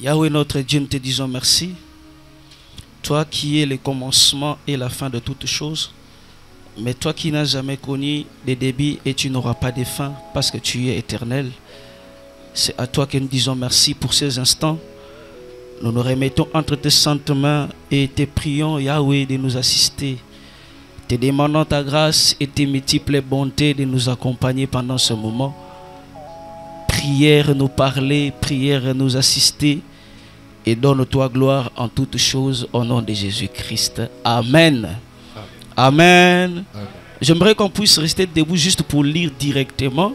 Yahweh notre Dieu, nous te disons merci. Toi qui es le commencement et la fin de toutes choses, mais toi qui n'as jamais connu de début et tu n'auras pas de fin parce que tu es éternel. C'est à toi que nous disons merci pour ces instants. Nous nous remettons entre tes saintes mains et te prions, Yahweh, de nous assister. Te demandons ta grâce et tes multiples bontés de nous accompagner pendant ce moment. Prière nous parler, prière nous assister et donne-toi gloire en toutes choses au nom de Jésus-Christ. Amen. Amen. Amen. J'aimerais qu'on puisse rester debout juste pour lire directement.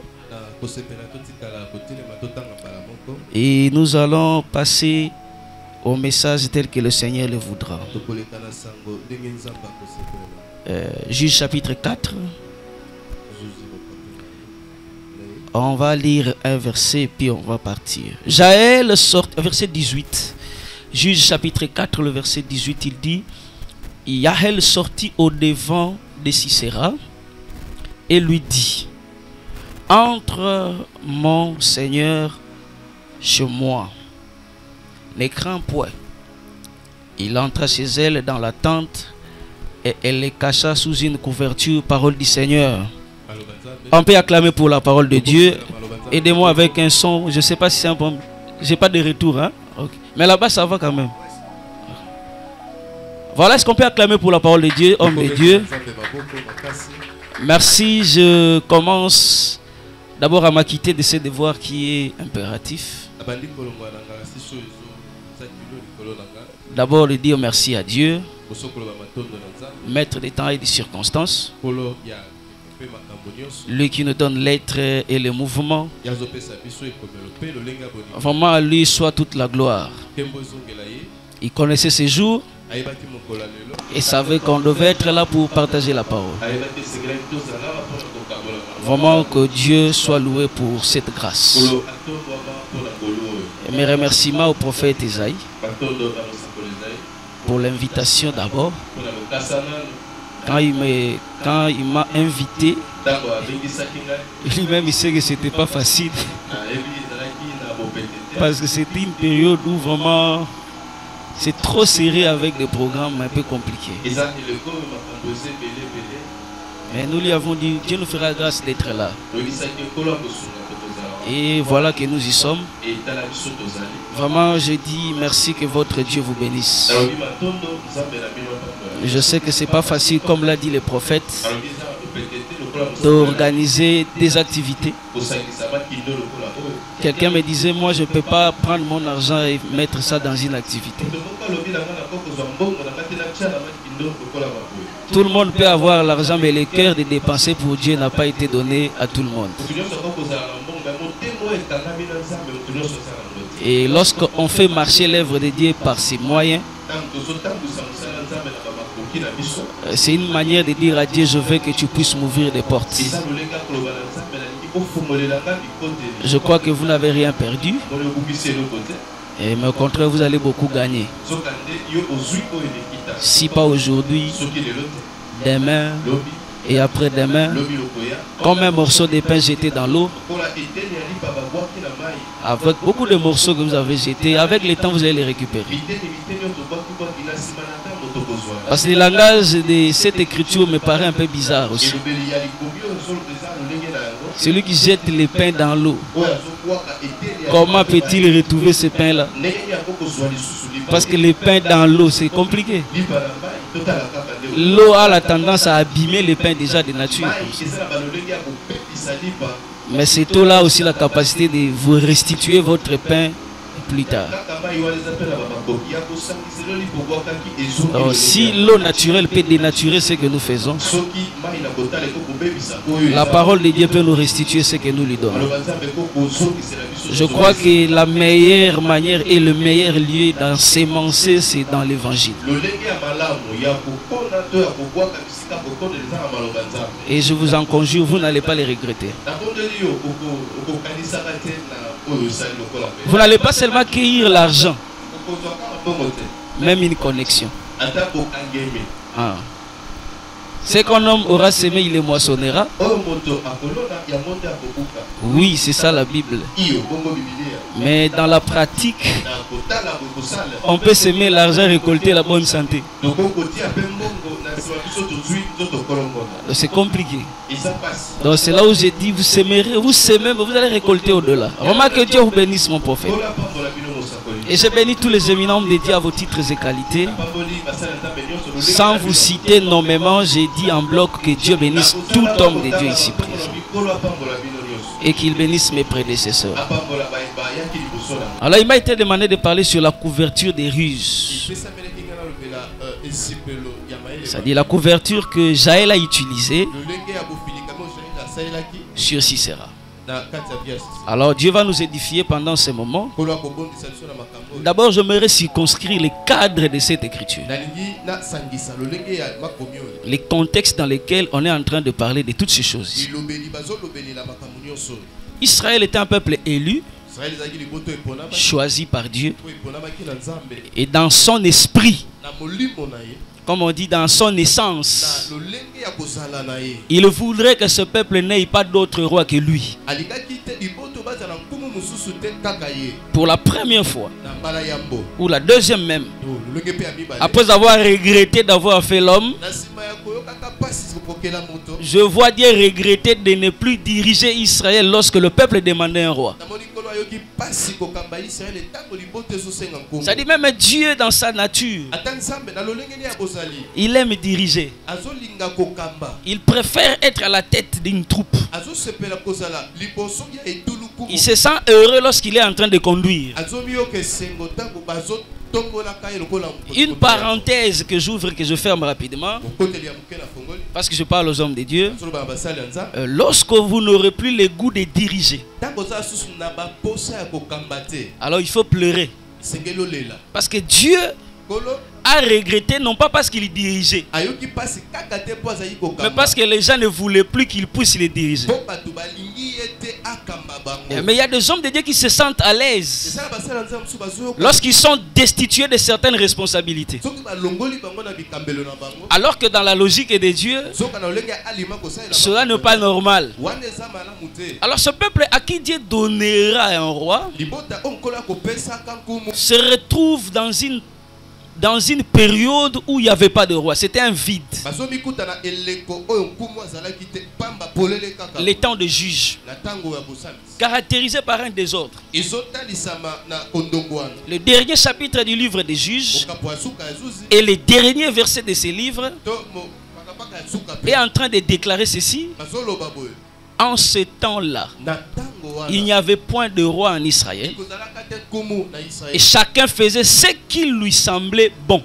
Et nous allons passer au message tel que le Seigneur le voudra. Juge chapitre 4. On va lire un verset puis on va partir. Jaël sort, verset 18. Juge chapitre 4, le verset 18, il dit: Jaël sortit au devant de Sisera et lui dit: entre mon Seigneur chez moi, ne crains point. Il entra chez elle dans la tente et elle les cacha sous une couverture. Parole du Seigneur. On peut acclamer pour la parole de Dieu. Aidez-moi avec un son. Je ne sais pas si c'est un bon. J'ai pas de retour, hein? Okay. Mais là-bas ça va quand même. Voilà, est-ce qu'on peut acclamer pour la parole de Dieu, homme de Dieu? Merci. Je commence d'abord à m'acquitter de ce devoir qui est impératif. D'abord de dire merci à Dieu, maître des temps et des circonstances, lui qui nous donne l'être et le mouvement. Vraiment à lui soit toute la gloire. Il connaissait ses jours et savait qu'on devait être là pour partager la parole. Vraiment que Dieu soit loué pour cette grâce. Et mes remerciements au prophète Esaïe pour l'invitation d'abord. Quand il m'a invité, lui-même il sait que c'était pas facile. Parce que c'était une période où vraiment c'est trop serré avec des programmes un peu compliqués. Mais nous lui avons dit, Dieu nous fera grâce d'être là. Et voilà que nous y sommes. Vraiment, je dis merci, que votre Dieu vous bénisse. Je sais que c'est pas facile, comme l'a dit le prophète, d'organiser des activités. Quelqu'un me disait, moi je ne peux pas prendre mon argent et mettre ça dans une activité. Tout le monde peut avoir l'argent, mais le cœur de dépenser pour Dieu n'a pas été donné à tout le monde. Et lorsqu'on fait marcher l'œuvre de Dieu par ses moyens, c'est une manière de dire à Dieu, je veux que tu puisses m'ouvrir des portes. Je crois que vous n'avez rien perdu. Et mais au contraire, vous allez beaucoup gagner. Si pas aujourd'hui, demain et après-demain, comme un morceau de pain jeté dans l'eau, avec beaucoup de morceaux que vous avez jetés, avec le temps vous allez les récupérer. Parce que le langage de cette écriture me paraît un peu bizarre aussi. Celui qui jette les pains dans l'eau, comment peut-il retrouver ce pain-là? Parce que les pains dans l'eau, c'est compliqué. L'eau a la tendance à abîmer les pains déjà de nature. Mais cette eau-là aussi la capacité de vous restituer votre pain plus tard. Alors, si l'eau naturelle peut dénaturer ce que nous faisons, la parole de Dieu peut nous restituer ce que nous lui donnons. Je crois que la meilleure manière et le meilleur lieu d'ensemencer, c'est dans l'évangile. Et je vous en conjure, vous n'allez pas les regretter. Vous n'allez pas seulement cueillir l'argent, même une connexion. Ah. Ce qu'un homme aura semé, il le moissonnera. Oui, c'est ça la Bible. Mais dans la pratique, on peut semer l'argent et récolter la bonne santé. C'est compliqué. Donc c'est là où j'ai dit, vous sémerez, vous semez, mais vous allez récolter au-delà. Remarque que Dieu vous bénisse, mon prophète. Et je bénis tous les éminents dédiés à vos titres et qualités. Sans vous citer nommément, j'ai dit en bloc que Dieu bénisse tout homme de Dieu ici présent. Et qu'il bénisse mes prédécesseurs. Alors il m'a été demandé de parler sur la couverture des ruses. C'est-à-dire la couverture que Jaël a utilisée sur Sisera. Alors Dieu va nous édifier pendant ce moment. D'abord, j'aimerais circonscrire les cadres de cette écriture. Les contextes dans lesquels on est en train de parler de toutes ces choses. Israël était un peuple élu, choisi par Dieu, et dans son esprit, comme on dit, dans son essence, il voudrait que ce peuple n'ait pas d'autre roi que lui. Pour la première fois, ou la deuxième même, après avoir regretté d'avoir fait l'homme, je vois Dieu regretter de ne plus diriger Israël lorsque le peuple demandait un roi. Ça dit même Dieu dans sa nature, il aime diriger. Il préfère être à la tête d'une troupe. Il se sent heureux lorsqu'il est en train de conduire. Une parenthèse que j'ouvre, que je ferme rapidement, parce que je parle aux hommes de Dieu. Lorsque vous n'aurez plus le goût de diriger, alors il faut pleurer. Parce que Dieu a regretté, non pas parce qu'il dirigeait, mais parce que les gens ne voulaient plus qu'il puisse les diriger. Mais il y a des hommes de Dieu qui se sentent à l'aise lorsqu'ils sont destitués de certaines responsabilités. Alors que dans la logique de Dieu, cela n'est pas normal. Alors ce peuple à qui Dieu donnera un roi se retrouve dans une période où il n'y avait pas de roi. C'était un vide. Les temps de juge, caractérisé par un désordre. Le dernier chapitre du livre des juges et les derniers versets de ce livre est en train de déclarer ceci. En ce temps-là, il n'y avait point de roi en Israël et chacun faisait ce qui lui semblait bon.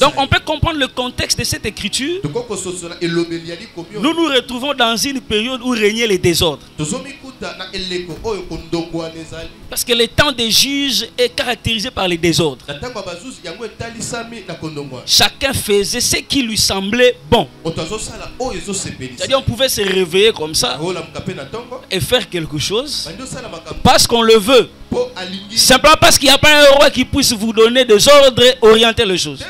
Donc on peut comprendre le contexte de cette écriture. Nous nous retrouvons dans une période où régnait le désordre. Parce que le temps des juges est caractérisé par les désordres. Chacun faisait ce qui lui semblait bon. C'est-à-dire on pouvait se réveiller comme ça et faire quelque chose parce qu'on le veut. Simplement parce qu'il n'y a pas un roi qui puisse vous donner des ordres et orienter les choses.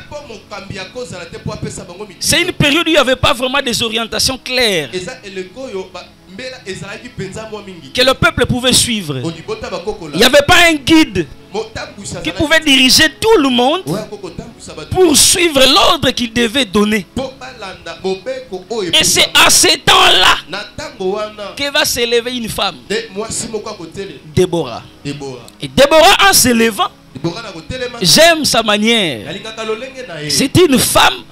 C'est une période où il n'y avait pas vraiment des orientations claires que le peuple pouvait suivre. Il n'y avait pas un guide qui pouvait diriger tout le monde pour suivre l'ordre qu'il devait donner. Et c'est à ce temps-là que va s'élever une femme, Déborah. Et Déborah, en se levant, j'aime sa manière. C'est une femme,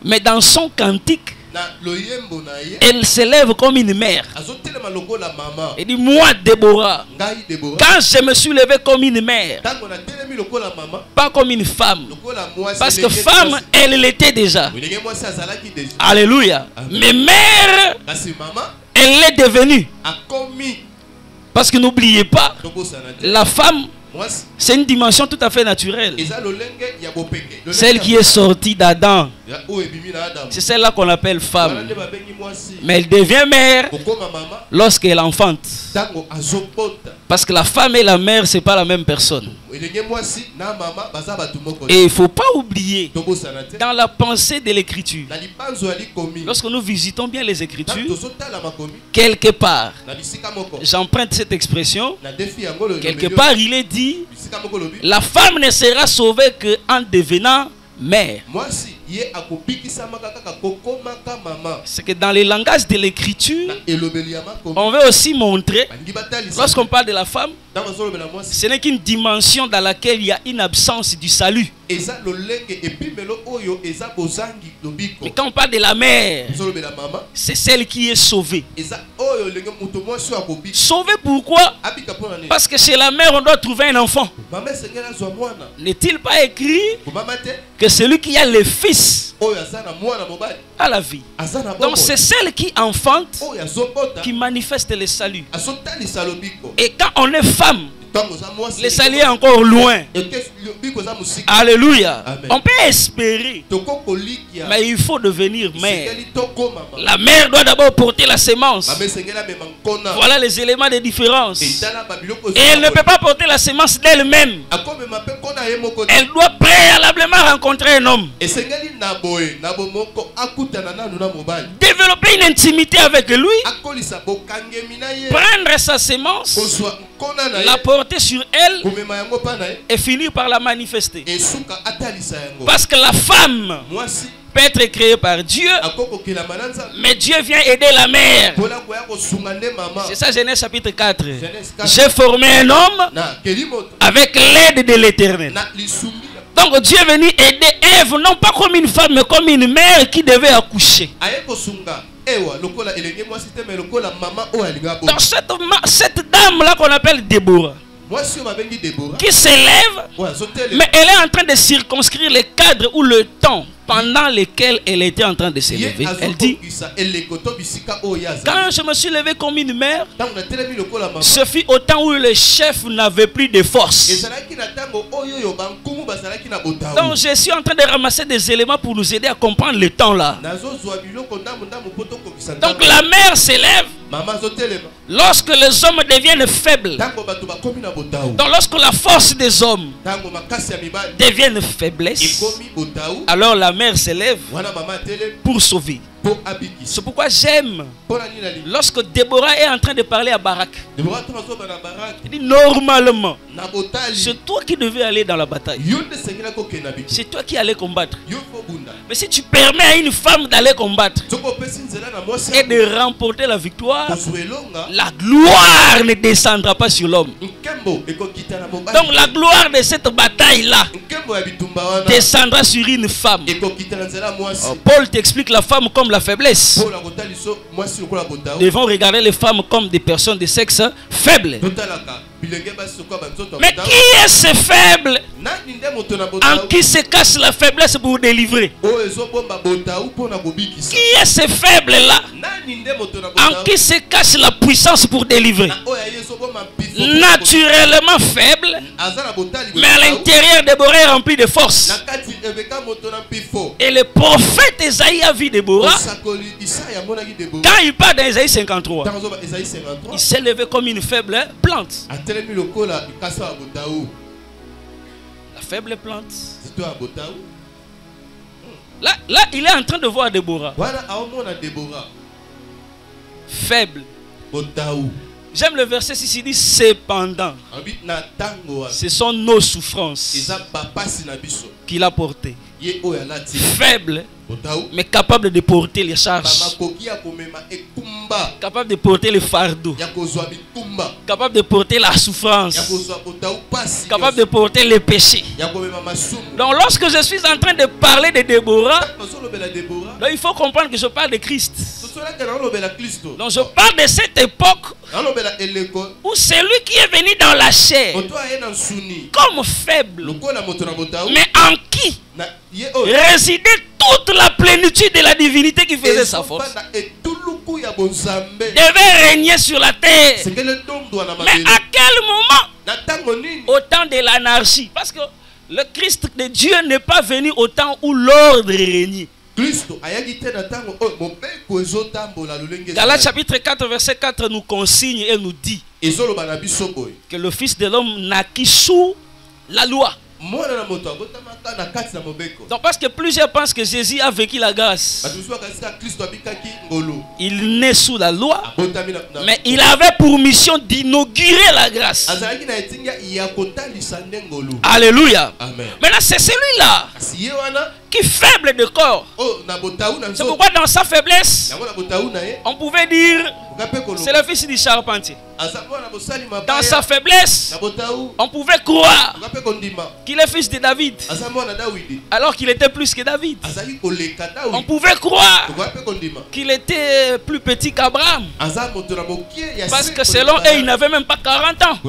mais dans son cantique, elle s'élève comme une mère. Elle dit, moi Déborah, quand je me suis levé comme une mère, pas comme une femme, parce que femme elle l'était déjà. Alléluia. Mais mère, elle l'est devenue. Parce que n'oubliez pas, la femme, c'est une dimension tout à fait naturelle. Celle qui est sortie d'Adam C'est celle-là qu'on appelle femme. Mais elle devient mère lorsqu'elle enfante. Parce que la femme et la mère, ce n'est pas la même personne. Et il ne faut pas oublier, dans la pensée de l'écriture, lorsque nous visitons bien les écritures, quelque part, j'emprunte cette expression, quelque part il est dit, la femme ne sera sauvée qu'en devenant mère. C'est que dans les langages de l'écriture, on veut aussi montrer, lorsqu'on parle de la femme, ce n'est qu'une dimension dans laquelle il y a une absence du salut. Mais quand on parle de la mère, c'est celle qui est sauvée. Sauvée pourquoi? Parce que chez la mère on doit trouver un enfant. N'est-il pas écrit que celui qui a le fils a la vie? Donc c'est celle qui enfante qui manifeste le salut. Et quand on est femme, le salut est encore loin. Alléluia. Amen. On peut espérer, mais il faut devenir mère. La mère doit d'abord porter la sémence. Voilà les éléments de différence. Et elle ne peut pas porter la sémence d'elle-même. Elle doit préalablement rencontrer un homme. Développer une intimité avec lui. Prendre sa sémence, la porter sur elle et finir par la manifester. Parce que la femme peut être créée par Dieu, mais Dieu vient aider la mère. C'est ça Genèse chapitre 4. J'ai formé un homme avec l'aide de l'Éternel. Donc Dieu est venu aider Ève, non pas comme une femme, mais comme une mère qui devait accoucher. Dans cette dame-là qu'on appelle Déborah, qui s'élève, mais elle est en train de circonscrire le cadre ou le temps pendant lequel elle était en train de s'élever. Elle dit, quand je me suis levé comme une mère, ce fut au temps où le chef n'avait plus de force. Donc je suis en train de ramasser des éléments pour nous aider à comprendre le temps là. Donc la mère s'élève lorsque les hommes deviennent faibles. Donc lorsque la force des hommes devient faiblesse, alors la mère s'élève pour sauver. C'est pourquoi j'aime lorsque Déborah est en train de parler à Barak. Il dit normalement, c'est toi qui devais aller dans la bataille. C'est toi qui allais combattre. Mais si tu permets à une femme d'aller combattre et de remporter la victoire, la gloire ne descendra pas sur l'homme. Donc la gloire de cette bataille-là descendra sur une femme. Paul t'explique la femme comme la faiblesse. Nous devons regarder les femmes comme des personnes de sexe faible. Mais qui est ce faible en qui se cache la faiblesse pour délivrer? Qui est ce faible là en qui se cache la puissance pour délivrer? Naturellement faible, mais à l'intérieur Déborah est rempli de force. Et le prophète Esaïe a vu Déborah. Quand il parle d'Esaïe 53, il s'est levé comme une faible plante. La faible plante. Là, il est en train de voir Déborah. Faible. J'aime le verset 6, il dit cependant, ce sont nos souffrances qu'il a portées. Faible, mais capable de porter les charges, capable de porter les fardeaux, capable de porter la souffrance, capable de porter les péchés. Donc lorsque je suis en train de parler de Déborah, donc il faut comprendre que je parle de Christ. Donc je parle de cette époque où celui qui est venu dans la chair comme faible, mais en qui résidait toute la plénitude de la divinité qui faisait sa force, devait régner sur la terre. Mais à quel moment? Au temps de l'anarchie. Parce que le Christ de Dieu n'est pas venu au temps où l'ordre régnait. Galates chapitre 4 verset 4 nous consigne et nous dit que le Fils de l'homme naquit sous la loi. Donc parce que plusieurs pensent que Jésus a vécu la grâce. Il naît sous la loi, mais il avait pour mission d'inaugurer la grâce. Alléluia. Maintenant c'est celui-là qui est faible de corps. C'est pourquoi dans sa faiblesse, on pouvait dire c'est le fils du charpentier. Dans sa faiblesse, on pouvait croire qu'il est fils de David, alors qu'il était plus que David. On pouvait croire qu'il était plus petit qu'Abraham, parce que selon eux, il n'avait même pas 40 ans.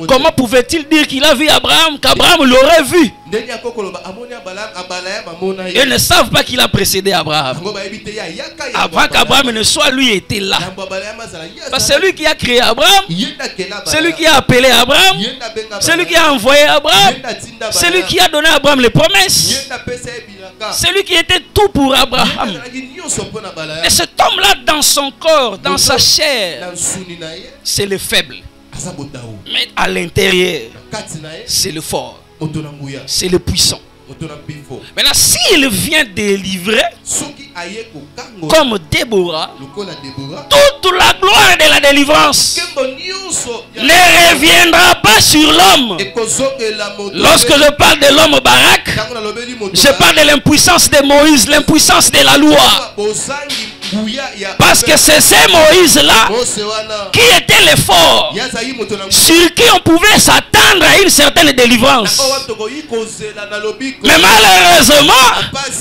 Comment pouvait-il dire qu'il a vu Abraham, qu'Abraham l'aurait vu? Ils ne savent pas qu'il a précédé Abraham. Avant qu'Abraham ne soit, lui était là. Parce que c'est lui qui a créé Abraham, c'est lui qui a appelé Abraham, c'est lui qui a envoyé Abraham, c'est lui qui a donné à Abraham les promesses, c'est lui qui était tout pour Abraham. Et cet homme-là, dans son corps, dans sa chair, c'est le faible. Mais à l'intérieur, c'est le fort, c'est le puissant. Maintenant, s'il vient délivrer, comme Déborah, toute la gloire de la délivrance ne reviendra pas sur l'homme. Lorsque je parle de l'homme Barak, je parle de l'impuissance de Moïse, l'impuissance de la loi. Parce que c'est ce Moïse-là qui était le fort, sur qui on pouvait s'attendre à une certaine délivrance. Mais malheureusement,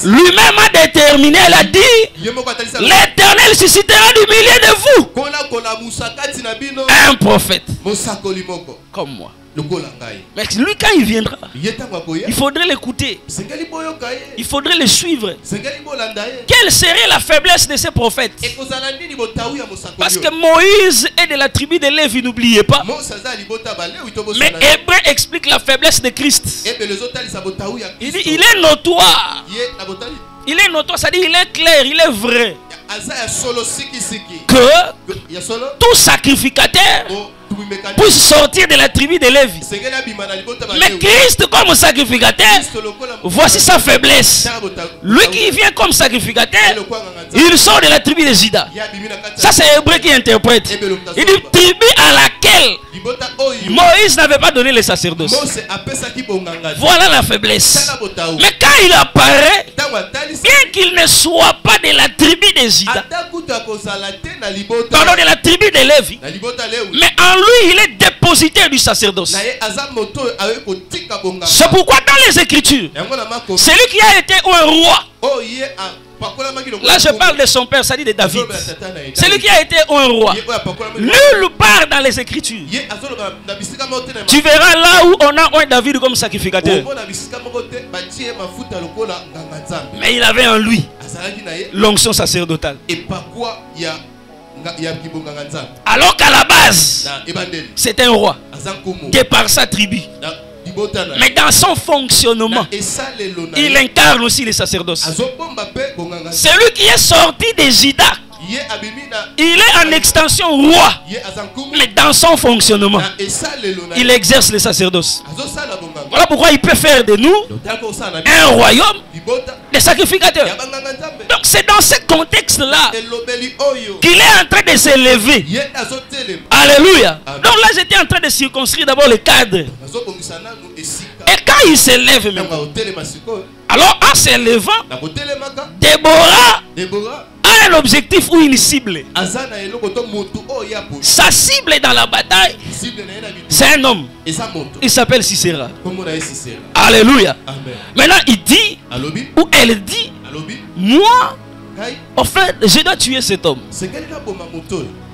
lui-même a déterminé, il a dit, l'Éternel suscitera du milieu de vous un prophète comme moi. Mais lui, quand il viendra, il faudrait l'écouter, il faudrait le suivre. Quelle serait la faiblesse de ces prophètes? Parce que Moïse est de la tribu de Lévi, n'oubliez pas. Mais Hébreu explique la faiblesse de Christ. Il dit, il est notoire. Il est notoire, c'est-à-dire il est clair, il est vrai que tout sacrificateur puisse sortir de la tribu de Lévi. Mais Christ comme sacrificateur, voici sa faiblesse. Lui qui vient comme sacrificateur, il sort de la tribu de Juda. Ça c'est Hébreu qui interprète. Il dit tribu à laquelle Moïse n'avait pas donné le sacerdoce. Voilà la faiblesse. Mais quand il apparaît, bien qu'il ne soit pas de la tribu de Juda, pardon, de la tribu de Lévi, mais en lui il est dépositaire du sacerdoce. C'est pourquoi dans les Écritures, celui qui a été un roi, là je parle de son père, ça dit de David, celui qui a été un roi, nulle part dans les Écritures tu verras là où on a un David comme sacrificateur. Mais il avait en lui l'onction sacerdotale. Alors qu'à la base c'est un roi de par sa tribu, mais dans son fonctionnement il incarne aussi le sacerdoce. Celui qui est sorti de Juda, il est en extension roi, mais dans son fonctionnement il exerce le sacerdoce. Voilà pourquoi il peut faire de nous un royaume de sacrificateurs. Donc c'est dans ce contexte là qu'il est en train de s'élever. Alléluia. Donc là j'étais en train de circonscrire d'abord le cadre. Et quand il s'élève maintenant, alors en s'élevant, Déborah a un objectif ou une cible. Sa cible dans la bataille, c'est un homme. Il s'appelle Sisera. Alléluia. Maintenant il dit, ou elle dit, moi, en fait, je dois tuer cet homme.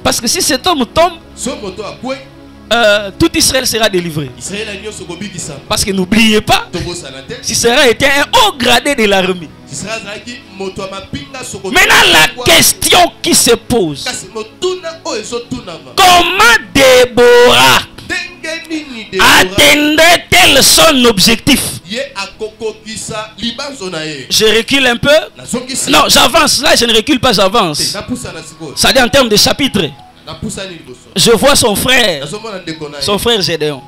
Parce que si cet homme tombe, tout Israël sera délivré. Parce que n'oubliez pas, Sisera était un haut gradé de l'armée. Maintenant la question qui se pose, comment Déborah atteindrait-elle son objectif? Je recule un peu. Non, j'avance. Là, je ne recule pas, j'avance. Ça dit en termes de chapitre. Je vois son frère Gédéon.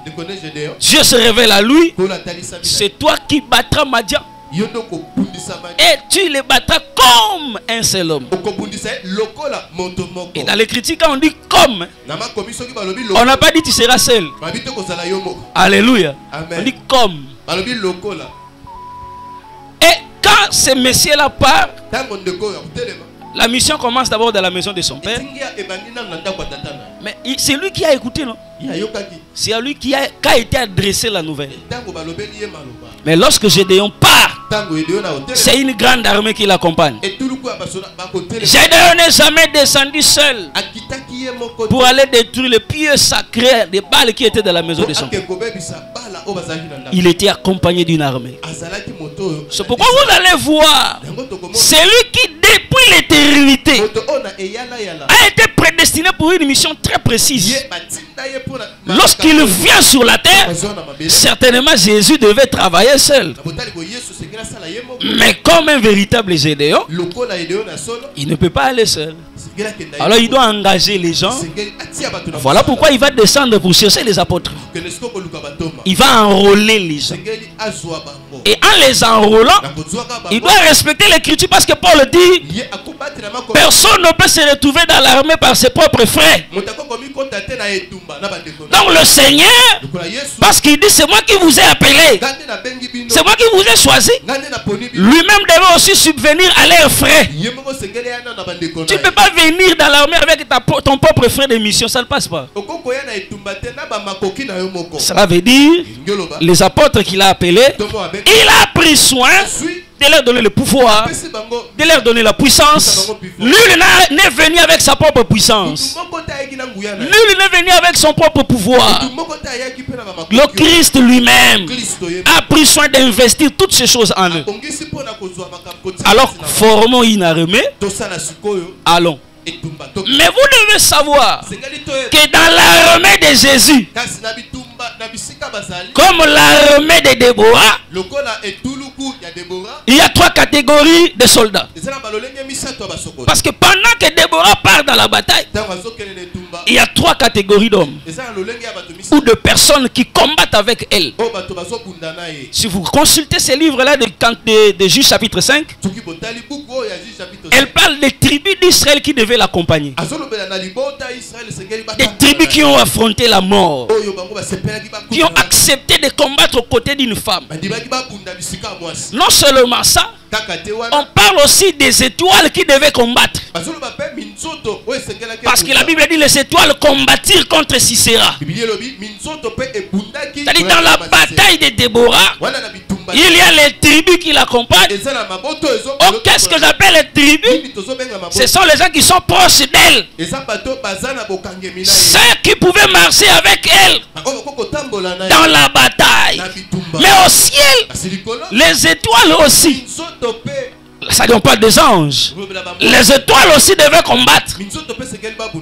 Dieu se révèle à lui. C'est toi qui battras Madian. Et tu les battras comme un seul homme. Et dans les critiques, on dit comme. On n'a pas dit tu seras seul. Alléluia. On dit comme. Et quand ce monsieur-là part, la mission commence d'abord dans la maison de son père. Mais c'est lui qui a écouté, non? C'est à lui qui a été adressé la nouvelle. Mais lorsque Gédéon part, c'est une grande armée qui l'accompagne. Gédéon n'est jamais descendu seul pour aller détruire les pieux sacrés des Baals qui étaient dans la maison de son père. Il était accompagné d'une armée. C'est pourquoi vous allez voir, c'est lui qui depuis l'éternité a été prédestiné pour une mission très précise. Lorsqu'il vient sur la terre, certainement Jésus devait travailler seul. Mais comme un véritable Gédéon, il ne peut pas aller seul. Alors il doit engager les gens. Voilà pourquoi il va descendre pour chercher les apôtres. Il va enrôler les gens. Et en les enrôlant, il doit respecter l'écriture parce que Paul dit personne ne peut se retrouver dans l'armée par ses propres frères. Donc le Seigneur, parce qu'il dit c'est moi qui vous ai appelé, c'est moi qui vous ai choisi, lui-même devait aussi subvenir à leurs frais. Tu ne peux pas venir dans l'armée avec ton propre frère de mission, ça ne passe pas. Cela veut dire les apôtres qu'il a appelés, il a pris soin de leur donner le pouvoir, de leur donner la puissance. Lui n'est venu avec sa propre puissance. Lui n'est venu avec son propre pouvoir. Le Christ lui-même a pris soin d'investir toutes ces choses en eux. Alors, formons une armée. Allons. Mais vous devez savoir que dans l'armée de Jésus, comme l'armée de Déborah, il y a 3 catégories de soldats. Parce que pendant que Déborah part dans la bataille, il y a 3 catégories d'hommes ou de personnes qui combattent avec elle. Si vous consultez ces livres-là de Juges chapitre 5, elle parle des tribus d'Israël qui devaient l'accompagner. Des tribus qui ont affronté la mort, qui ont accepté de combattre aux côtés d'une femme. Non seulement ça, on parle aussi des étoiles qui devaient combattre. Parce que la Bible dit les étoiles combattirent contre Sisera. C'est-à-dire dans la bataille de Déborah, il y a les tribus qui l'accompagnent. Oh, qu'est-ce que j'appelle les tribus? Ce sont les gens qui sont proches d'elle. Ceux qui pouvaient marcher avec elle dans la bataille. Mais au ciel, les étoiles aussi. Ça ne pas des anges. Les étoiles aussi devaient combattre.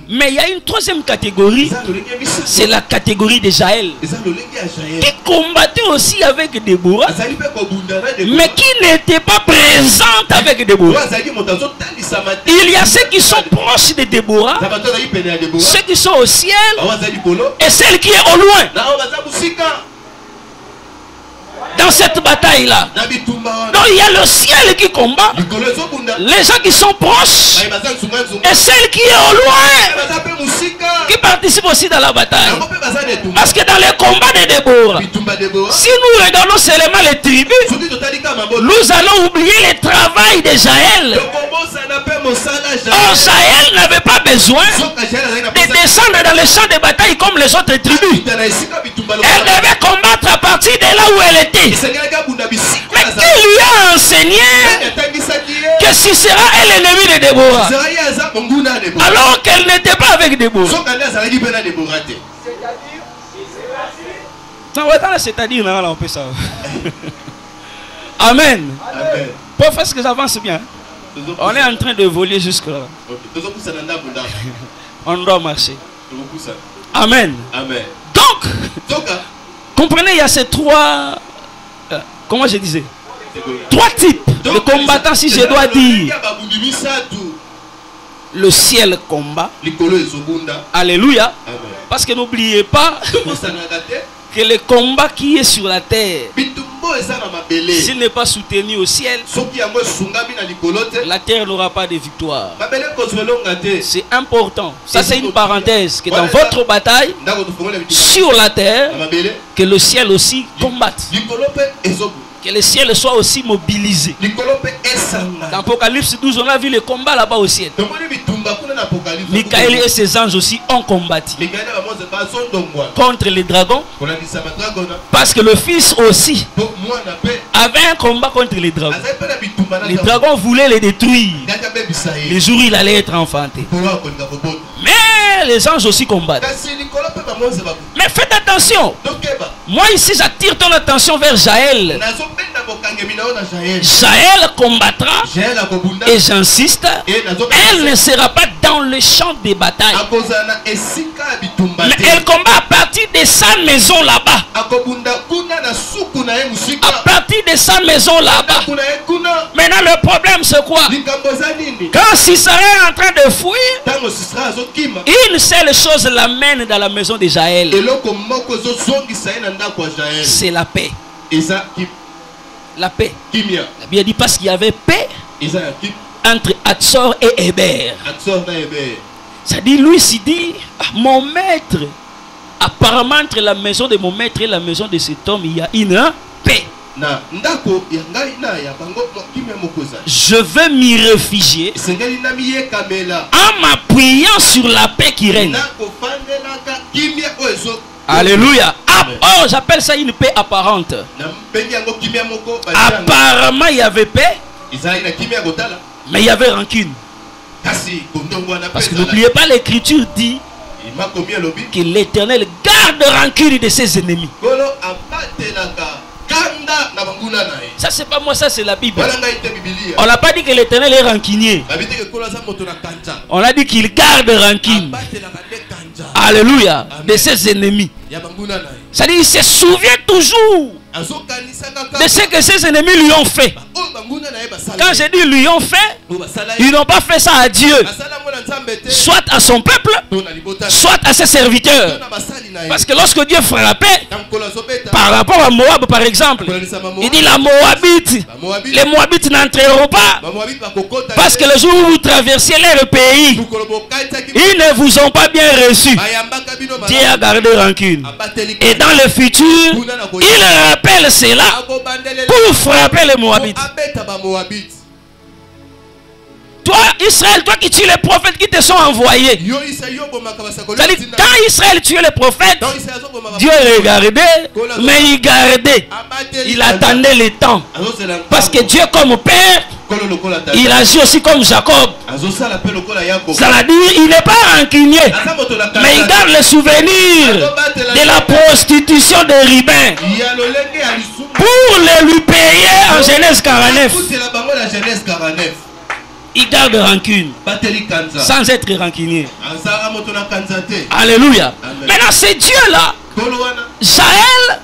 Mais il y a une troisième catégorie. C'est la catégorie de Jaël, qui combattait aussi avec Déborah, mais qui n'était pas présente avec Déborah. Il y a ceux qui sont proches de Déborah, ceux qui sont au ciel, et celle qui est au loin. Dans cette bataille-là, donc il y a le ciel qui combat, les gens qui sont proches, et celle qui est au loin, qui participe aussi dans la bataille. Parce que dans les combats de Déborah, si nous regardons seulement les tribus, nous allons oublier le travail de Jaël. Or, Jaël n'avait pas besoin de descendre dans les champs de bataille comme les autres tribus. Elle devait combattre à partir de là où elle était. Mais qui lui a enseigné que Sisera est l'ennemi de Déborah, alors qu'elle n'était pas avec Déborah? C'est-à-dire, on peut ça. Amen. Pour faire ce que j'avance bien. On est en train de voler jusque là. On doit marcher. Amen. Donc, Donc, comprenez, il y a ces trois... comment je disais? Trois types de combattants, si je dois dire. Le ciel combat. Alléluia. Parce que n'oubliez pas que le combat qui est sur la terre, s'il n'est pas soutenu au ciel, la terre n'aura pas de victoire. C'est important. Ça, c'est une parenthèse. Que dans votre bataille, sur la terre, que le ciel aussi combatte. Que le ciel soit aussi mobilisé. Dans Apocalypse 12, on a vu le combat là-bas au ciel. Michael et ses anges aussi ont combattu contre les dragons. Parce que le Fils aussi avait un combat contre les dragons. Les dragons voulaient les détruire les jours où il allait être enfanté. Mais les anges aussi combattent. Mais faites attention. Moi ici j'attire ton attention vers Jaël. Jaël combattra. Et j'insiste, elle ne sera pas dans le champ des batailles. Mais elle combat à partir de sa maison là-bas. À partir de sa maison là-bas. Maintenant le problème c'est quoi? Quand Sisera est en train de fuir, une seule chose l'amène dans la maison de Jaël. C'est la paix. La paix. La Bible dit parce qu'il y avait paix entre Atsor et Héber. Ça dit, lui s'il dit, mon maître, apparemment entre la maison de mon maître et la maison de cet homme, il y a une paix. Je veux m'y réfugier en m'appuyant sur la paix qui règne. Alléluia. Oh, j'appelle ça une paix apparente. Apparemment, il y avait paix, mais il y avait rancune. Parce que n'oubliez pas, l'écriture dit que l'Éternel garde rancune de ses ennemis. Ça c'est pas moi, ça c'est la Bible. On n'a pas dit que l'Éternel est rancunier. On a dit qu'il garde rancune. Alléluia. De ses ennemis. C'est-à-dire il se souvient toujours de ce que ses ennemis lui ont fait. Quand je dis lui ont fait, ils n'ont pas fait ça à Dieu, soit à son peuple, soit à ses serviteurs. Parce que lorsque Dieu frappait par rapport à Moab par exemple, il dit la Moabite, les Moabites n'entreront pas, parce que le jour où vous traversiez leur pays, ils ne vous ont pas bien reçu. Dieu a gardé rancune. Et dans le futur, il rappelle cela pour frapper les Moabites. Toi, Israël, toi qui tues les prophètes qui te sont envoyés. C'est-à-dire, quand Israël tuait les prophètes, Dieu regardait, mais il gardait. Il attendait le temps. Parce que Dieu, comme Père, il agit aussi comme Jacob. Ça veut dire, il n'est pas rancunier, mais il garde le souvenir de la prostitution de Ribin pour le lui payer en Genèse 49. Il garde rancune sans être rancunier. Alléluia. Maintenant c'est Dieu là. Jaël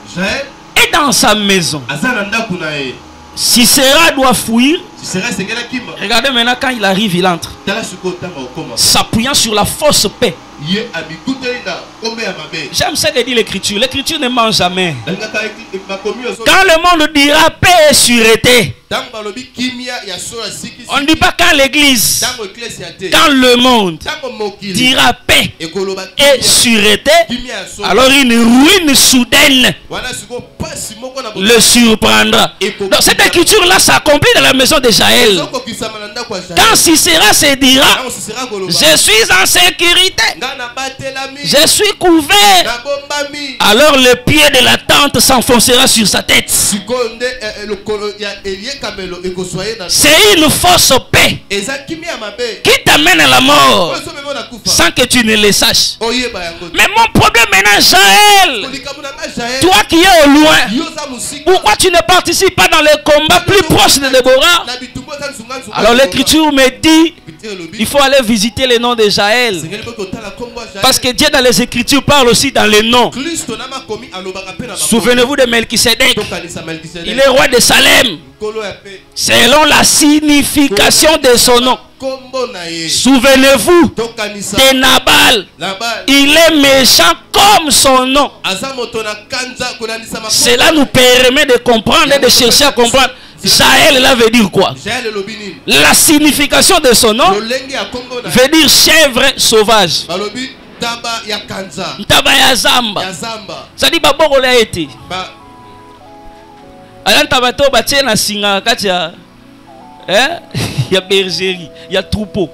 est dans sa maison. Sisera doit fuir. Regardez maintenant quand il arrive, il entre, s'appuyant sur la fausse paix. J'aime ça de dire l'écriture. L'écriture ne ment jamais. Quand le monde dira paix et sûreté, on ne dit pas quand l'église, quand le monde dira paix et sûreté, alors une ruine soudaine le surprendra. Donc cette écriture là s'accomplit dans la maison de Jaël. Quand Sisera se dira, je suis en sécurité, je suis couvert, alors le pied de la tente s'enfoncera sur sa tête. C'est une fausse paix qui t'amène à la mort sans que tu ne le saches. Mais mon problème maintenant, Jaël, toi qui es au loin, pourquoi tu ne participes pas dans les combats plus proches de Déborah? Alors l'écriture me dit, il faut aller visiter les noms de Jaël. Parce que Dieu dans les Écritures parle aussi dans les noms. Souvenez-vous de Melchisédek. Il est roi de Salem. Selon la signification de son nom. Souvenez-vous de Nabal. Il est méchant comme son nom. Cela nous permet de comprendre et de chercher à comprendre. Jaël, là veut dire quoi? La signification de son nom veut dire chèvre sauvage. Ntaba ya zamba. Ça dit baboko la été. Alors tabato batie na singa kati ya ya bergerie, il y a troupeau.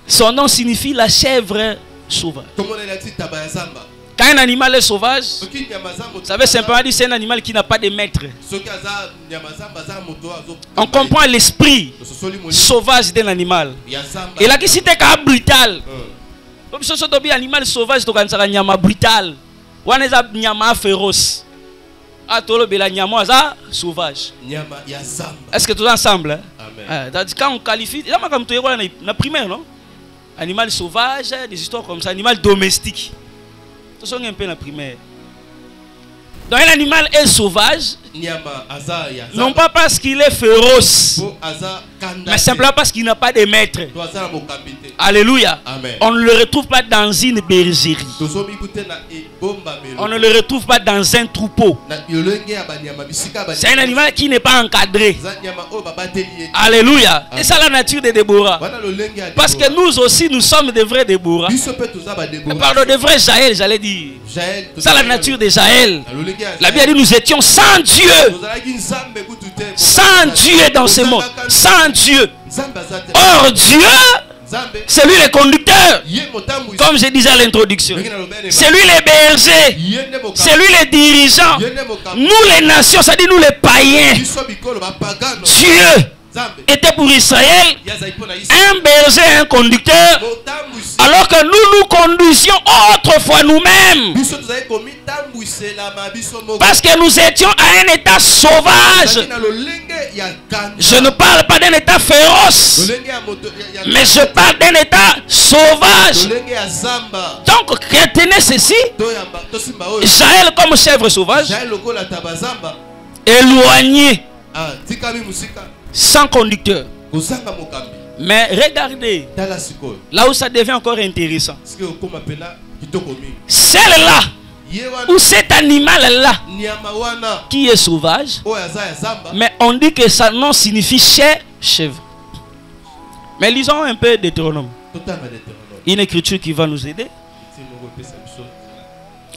Son nom signifie la chèvre sauvage. Quand un animal est sauvage, ça veut simplement dire c'est un animal qui n'a pas de maître. On comprend l'esprit sauvage d'un animal. Et là, qui c'était qu'un brutal. Comme ce soit un animal sauvage, tu as un animal brutal. Ou un animal féroce. Ah, tu as un animal sauvage. Est-ce que tous ensemble? Quand on qualifie, là, comme tu es la primaire, non? Animal sauvage, des histoires comme ça, animal domestique. Ce sont un peu la primaire. Donc un animal est sauvage, non pas parce qu'il est féroce, mais simplement parce qu'il n'a pas de maître. Alléluia. Amen. On ne le retrouve pas dans une bergerie. On ne le retrouve pas dans un troupeau. C'est un animal qui n'est pas encadré. Alléluia. Et ça la nature de Déborah. Parce que nous aussi nous sommes des vrais Déborah. Pardon, des vrais Jaël, j'allais dire. Ça la nature de Jaël. La Bible dit nous étions sans Dieu. Sans Dieu dans ce monde. Sans Dieu. Or Dieu, c'est lui le conducteur. Comme je disais à l'introduction. C'est lui le berger. C'est lui le dirigeant. Nous les nations, c'est-à-dire nous les païens. Dieu était pour Israël un berger, un conducteur, alors que nous nous conduisions autrefois nous-mêmes, parce que nous étions à un état sauvage. Je ne parle pas d'un état féroce, mais je parle d'un état sauvage. Donc retenez ceci: Jaël comme chèvre sauvage, éloigné, sans conducteur. Mais regardez, là où ça devient encore intéressant, celle-là, ou cet animal-là, qui est sauvage, mais on dit que son nom signifie chèvre. Mais lisons un peu Deutéronome. Une écriture qui va nous aider.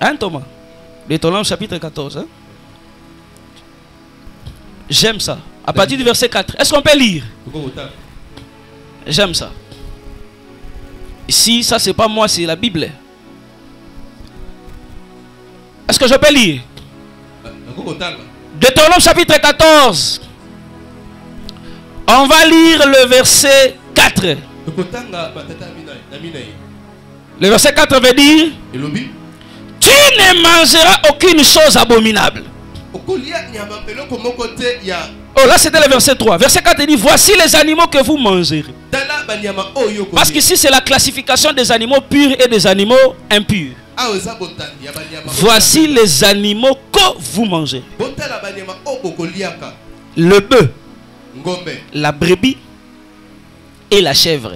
Hein, Thomas? Deutéronome chapitre 14. Hein? J'aime ça. À partir du verset 4. Est-ce qu'on peut lire? J'aime ça. Ici, ça c'est pas moi, c'est la Bible. Est-ce que je peux lire? Deutéronome chapitre 14. On va lire le verset 4. Le verset 4 veut dire: tu ne mangeras aucune chose abominable. Oh, là c'était le verset 3. Verset 4 dit: voici les animaux que vous mangerez. Parce qu'ici c'est la classification des animaux purs et des animaux impurs. Voici les animaux que vous mangez: le bœuf, la brebis et la chèvre,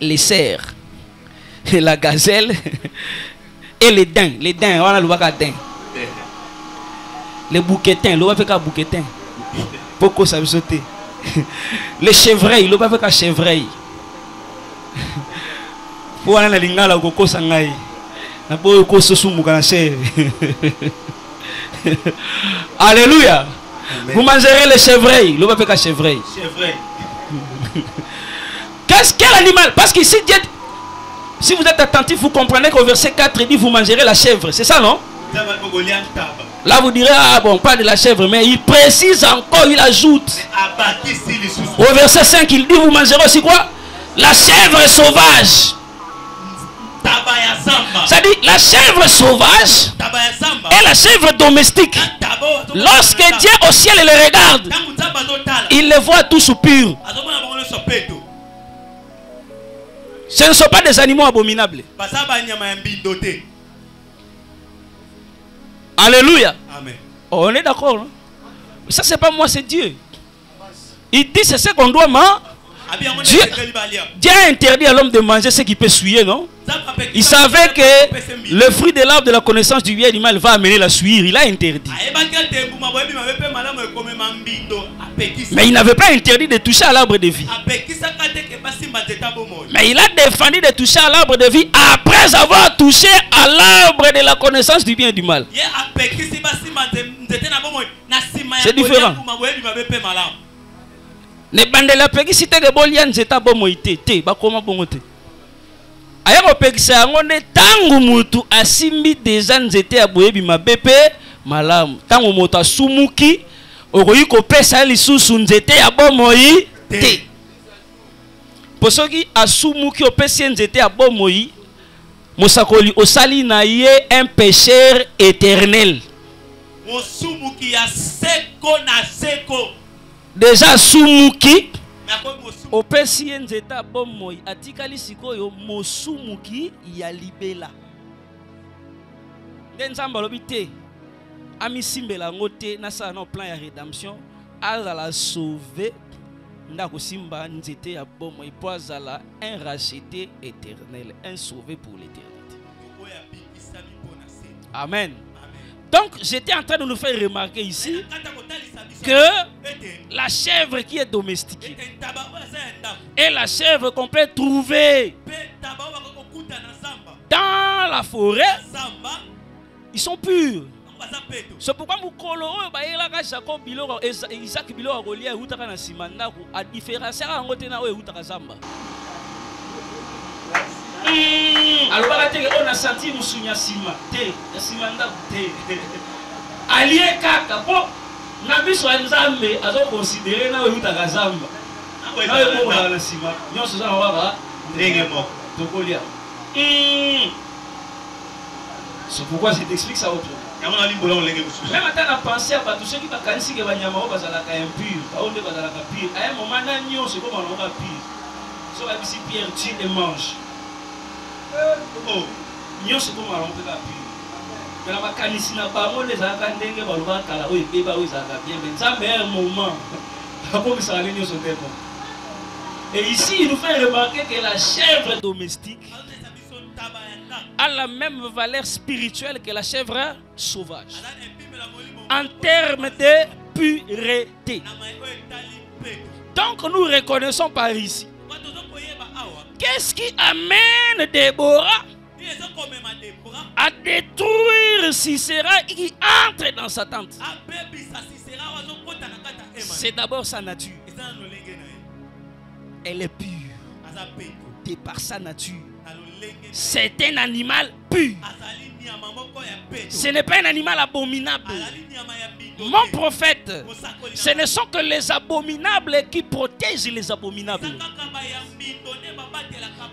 les cerfs et la gazelle et les daims. Les daims, on a le daims. Les bouquetins, l'on va faire un bouquetin. Pourquoi ça veut sauter? Les chevreuils, l'on va faire un chevreuil. Pour aller à l'ingala, au coco sangai. Na boy ko sosumu kana chèvre. Alléluia. Vous mangerez les chevreuils, l'on va faire un chevreuil. Quel animal? Parce qu'ici, si vous êtes attentif, vous comprenez qu'au verset 4, il dit: vous mangerez la chèvre. C'est ça, non? Là vous direz: ah bon, pas de la chèvre, mais il précise encore, il ajoute. Au verset 5, il dit: vous mangerez aussi quoi? La chèvre sauvage. Ça dit la chèvre sauvage et la chèvre domestique. Lorsque Dieu au ciel les regarde, il les voit tous purs. Ce ne sont pas des animaux abominables. Alléluia. Amen. Oh, on est d'accord. Hein? Ça, c'est pas moi, c'est Dieu. Il dit c'est ce qu'on doit manger. Dieu a interdit à l'homme de manger ce qui peut souiller, non? Il savait que le fruit de l'arbre de la connaissance du bien et du mal va amener la souillure. Il a interdit. Mais il n'avait pas interdit de toucher à l'arbre de vie. Mais il a défendu de toucher à l'arbre de vie après avoir touché à l'arbre de la connaissance du bien et du mal. C'est différent. Ne bandela peki site ke bolia nzeta bomo ite te bakoma bongo te aya ko pekisa yango ne tangu mutu asimbi deja nzete ya boyebi mabepe malamu tangu moto asumuki okoyi kopesa lisusu nzete ya bomoi te posoki asumuki opesi nzete ya bomoi mosakoli osali na ye un pécheur éternel mosumuki ya seko na seko. Déjà sumuki opesi nzeta bomoi atikali sikoyo mosumuki ya libela nzamba lobi te amisimbela ngote na sa na plan ya rédemption azala sauver ndako simba nzete ya bomoi po azala un racheté éternel, un sauvé pour l'éternité. Amen. Donc j'étais en train de nous faire remarquer ici que la chèvre qui est domestiquée et la chèvre qu'on peut trouver dans la forêt, ils sont purs. C'est pourquoi Moukolo, Jacob Biloro, Isaac Biloro, Rolia, Outaka na Simanda, a différencié à Ngotena ou Outaka Zamba. Alors, on a senti nous souvenir Sima, Simanda, allié Kaka, bon, Nabi soit Nzambe, a considéré na Outaka Zamba. C'est pourquoi je t'explique ça autrement. Même à la pensée à tous ceux qui ont pensé que les gens sont impurs, à un moment, c'est comme on va pire. Si Pierre tue et mange. Nous c'est comme on va pire. Mais la macanisi n'a pas les agandenge, ça met un moment. Comme ça, les sont et ici, il nous fait remarquer que la chèvre domestique a la même valeur spirituelle que la chèvre sauvage en termes de pureté. Donc nous reconnaissons par ici qu'est-ce qui amène Déborah à détruire Sisera qui entre dans sa tente. C'est d'abord sa nature. Elle est pure de par sa nature. C'est un animal pur. Ce n'est pas un animal abominable. Mon prophète, ce ne sont que les abominables qui protègent les abominables.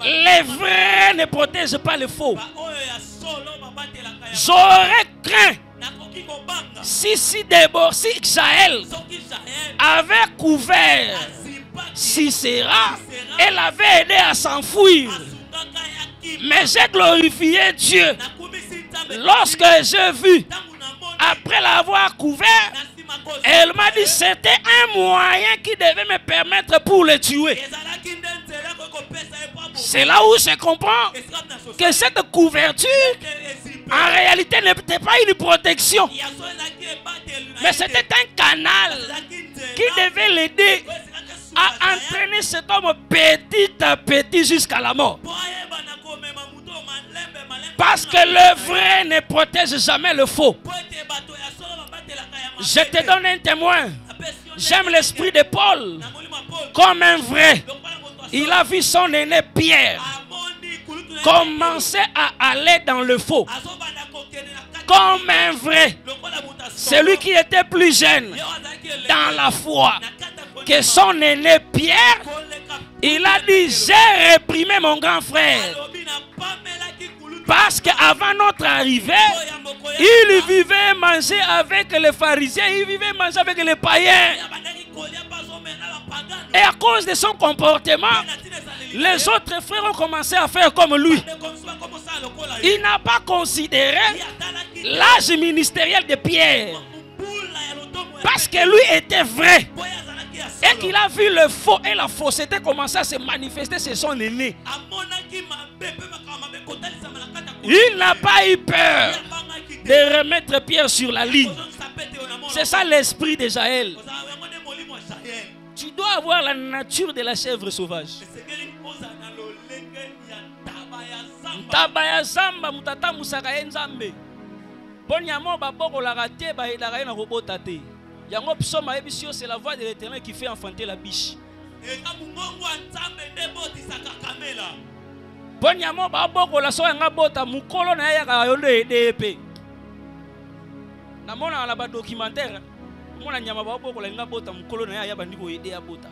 Les vrais ne protègent pas les faux. J'aurais craint si Déborah, si Jaël avait couvert Sisera, elle avait aidé à s'enfuir. Mais j'ai glorifié Dieu lorsque j'ai vu, après l'avoir couvert, elle m'a dit que c'était un moyen qui devait me permettre pour le tuer. C'est là où je comprends que cette couverture en réalité n'était pas une protection, mais c'était un canal qui devait l'aider à entraîner cet homme petit à petit jusqu'à la mort. Parce que le vrai ne protège jamais le faux. Je te donne un témoin. J'aime l'esprit de Paul comme un vrai. Il a vu son aîné Pierre commencer à aller dans le faux comme un vrai. Celui qui était plus jeune dans la foi que son aîné Pierre, il a dit: j'ai réprimé mon grand frère. Parce qu'avant notre arrivée, il vivait manger avec les pharisiens, il vivait manger avec les païens. Et à cause de son comportement, Les autres frères ont commencé à faire comme lui. Il n'a pas considéré l'âge ministériel de Pierre. Parce que lui était vrai. Et qu'il a vu le faux et la fausseté commencer à se manifester, c'est son aîné. Il n'a pas eu peur de remettre Pierre sur la ligne. C'est ça l'esprit de Jaël. Tu dois avoir la nature de la chèvre sauvage. Tabaya zamba mutata musaka enzambe. Ponyamo baboko la raté ba edara na robota te. Yango psoma ebisio c'est la voix de l'Éternel qui fait enfanter la biche. Ponyamo baboko la so nga bota mukolo na ya ka yondo EDP. Na mona la ba documentaire. Mona nyama baboko la nga bota mukolo na ya bandiko ede ya bota.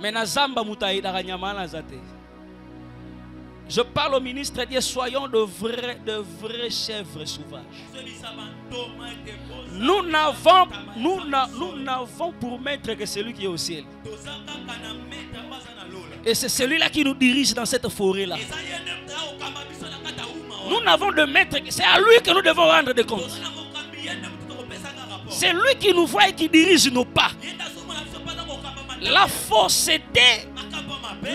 Mais na zamba muta edara nyama na zate. Je parle au ministre Dieu, soyons de vrais chèvres sauvages. Nous n'avons pour maître que celui qui est au ciel. Et c'est celui-là qui nous dirige dans cette forêt-là. Nous n'avons de maître, c'est à lui que nous devons rendre des comptes. C'est lui qui nous voit et qui dirige nos pas. La fausseté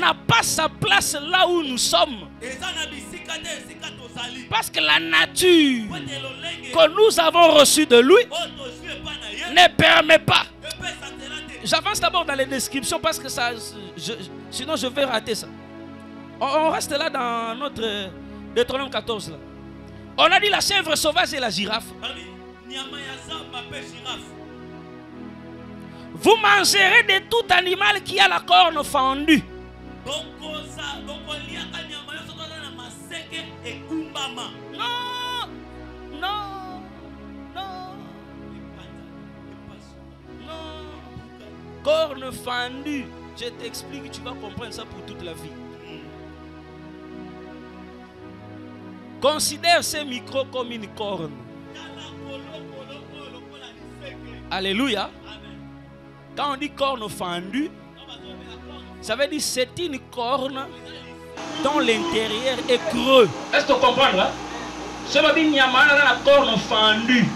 n'a pas sa place là où nous sommes. Parce que la nature que nous avons reçue de lui ne permet pas. J'avance d'abord dans les descriptions parce que ça, sinon je vais rater ça. On reste là dans notre Deutéronome 14. Là. On a dit la chèvre sauvage et la girafe. Vous mangerez de tout animal qui a la corne fendue. Non. Corne fendue. Je t'explique, tu vas comprendre ça pour toute la vie. Considère ces micros comme une corne. Alléluia. Quand on dit corne fendue, ça veut dire que c'est une corne dont l'intérieur est creux. Est-ce que tu comprends là? Ça veut dire qu'il y a la corne fendue.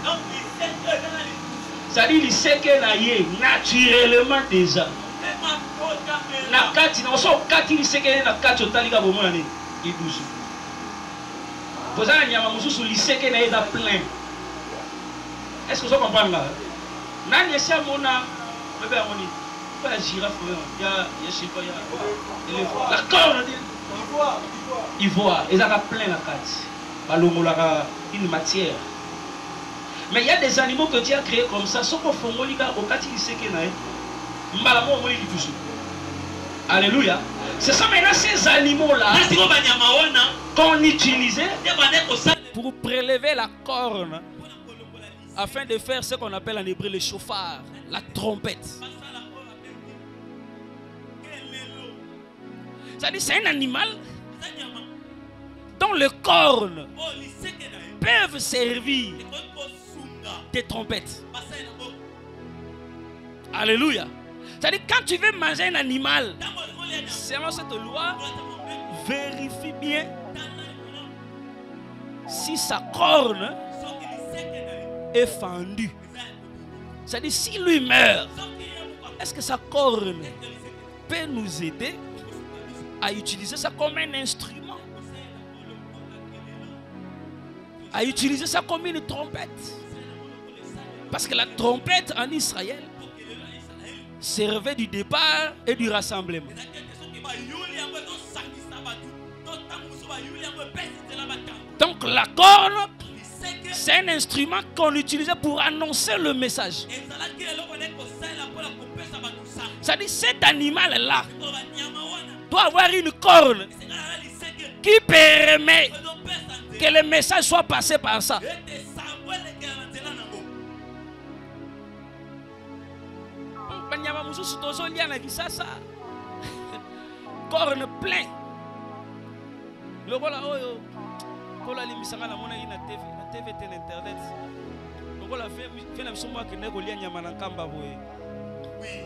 Ça veut dire qu'il y a naturellement déjà. Na kati na so kati ni sekele na kati otalika bomona ni idusu. Pozana nyama mususu liseke na eza plein. Est-ce que vous comprenez là? Nani esa mona bébé amoni. Pas la girafe il y a je sais pas il y a la corne ivoire, ils ont plein la kati. Balongolaka une matière. Mais il y a des animaux que Dieu a créés comme ça, sauf au fond au kati liseke na malamo moni idusu. Alléluia. C'est ça maintenant ces animaux-là qu'on utilisait pour prélever la corne afin de faire ce qu'on appelle en hébreu le chauffard, la trompette. C'est-à-dire c'est un animal dont les cornes peuvent servir des trompettes. Alléluia. C'est-à-dire quand tu veux manger un animal, selon cette loi, vérifie bien si sa corne est fendue. C'est-à-dire si lui meurt, est-ce que sa corne peut nous aider à utiliser ça comme un instrument, à utiliser ça comme une trompette? Parce que la trompette en Israël servait du départ et du rassemblement. Donc la corne, c'est un instrument qu'on utilisait pour annoncer le message. C'est-à-dire cet animal-là doit avoir une corne qui permet que le message soit passé par ça. Corne plein. Le voilà quand la limisanga na mona ina TV te internet. Donc la fait na biso moi que ne kolia nyama na kamba boye. Oui.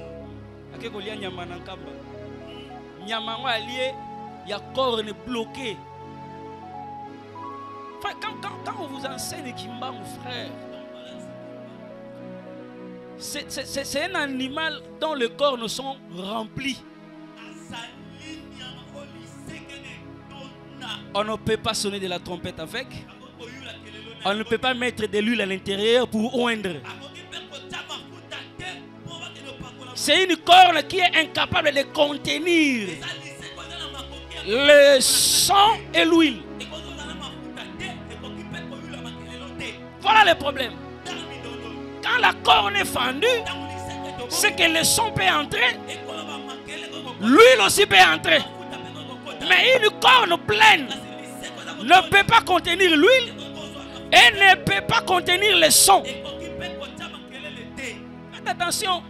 Ake kolia nyama na kamba. Nyamango allié, il y a corne bloquée. Enfin, quand on vous enseigne Kimba, mon frère, c'est un animal dont les cornes sont remplis. On ne peut pas sonner de la trompette avec. On ne peut pas mettre de l'huile à l'intérieur pour oindre. C'est une corne qui est incapable de contenir le sang et l'huile. Voilà le problème. Quand la corne est fendue, c'est que le sang peut entrer, l'huile aussi peut entrer. Mais une corne pleine ne peut pas contenir l'huile et ne peut pas contenir le sang. Faites attention.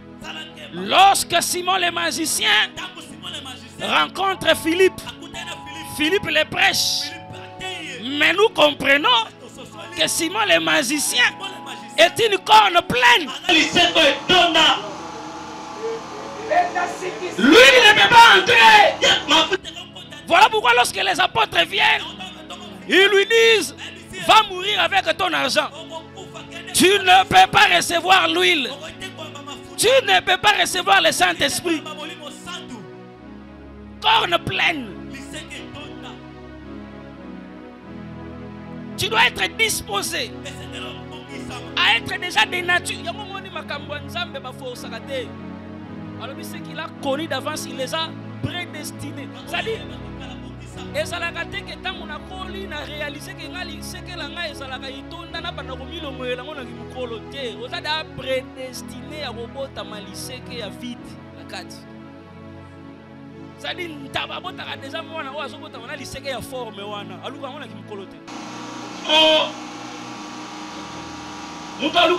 Lorsque Simon le magicien rencontre Philippe, Philippe le prêche. Mais nous comprenons que Simon le magicien est une corne pleine. L'huile ne peut pas entrer. Voilà pourquoi lorsque les apôtres viennent, ils lui disent: va mourir avec ton argent. Tu ne peux pas recevoir l'huile. Tu ne peux pas recevoir le Saint-Esprit. Corne pleine. Tu dois être disposé à être déjà de nature. Alors, ce qu'il a connu d'avance, il les a prédestinés. C'est-à-dire, et ça l'a gâté que tant on a connu, on a réalisé que la prédestiné à robot à malissé qui a vite la carte. C'est-à-dire, on a déjà on a lycée qui a forme. Oh, nous parlons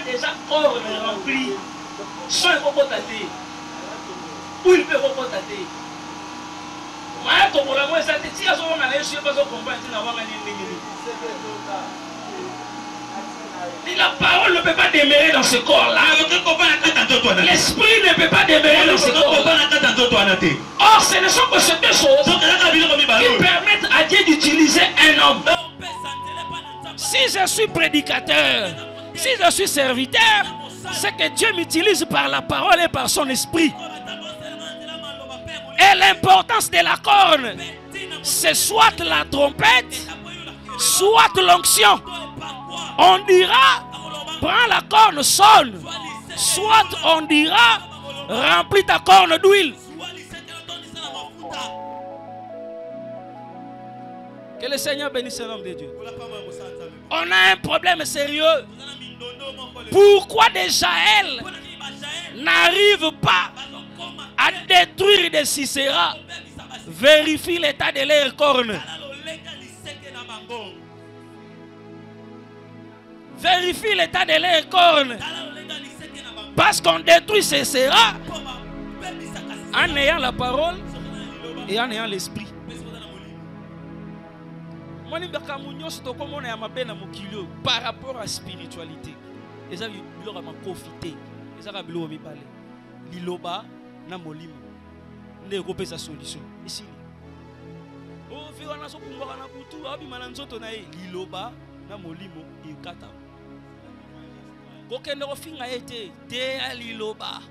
déjà corps rempli. Sans cocotaté. Où il peut cocotaté. La parole ne peut pas demeurer dans ce corps-là. L'esprit ne peut pas demeurer dans ce corps-là. Or, ce ne sont que ces deux choses qui permettent à Dieu d'utiliser un homme. Si je suis prédicateur, si je suis serviteur, c'est que Dieu m'utilise par la parole et par son esprit. Et l'importance de la corne, c'est soit la trompette, soit l'onction. On dira, prends la corne, sonne. Soit on dira, remplis ta corne d'huile. Que le Seigneur bénisse l'homme de Dieu. On a un problème sérieux. Pourquoi des Jaël n'arrivent pas à détruire des Sisera? Vérifie l'état de leurs cornes. Vérifie l'état de leurs cornes. Parce qu'on détruit Sisera en ayant la parole et en ayant l'esprit. Par rapport à la spiritualité, ils ont profité. Ils ont parlé. Liloba na molimo. Ne repé sa solution. Ici. Oh, fi wana so kumbaka na butu, abi mananzoto na ye. Liloba na molimo ikata. Kokende ko finga ete te liloba.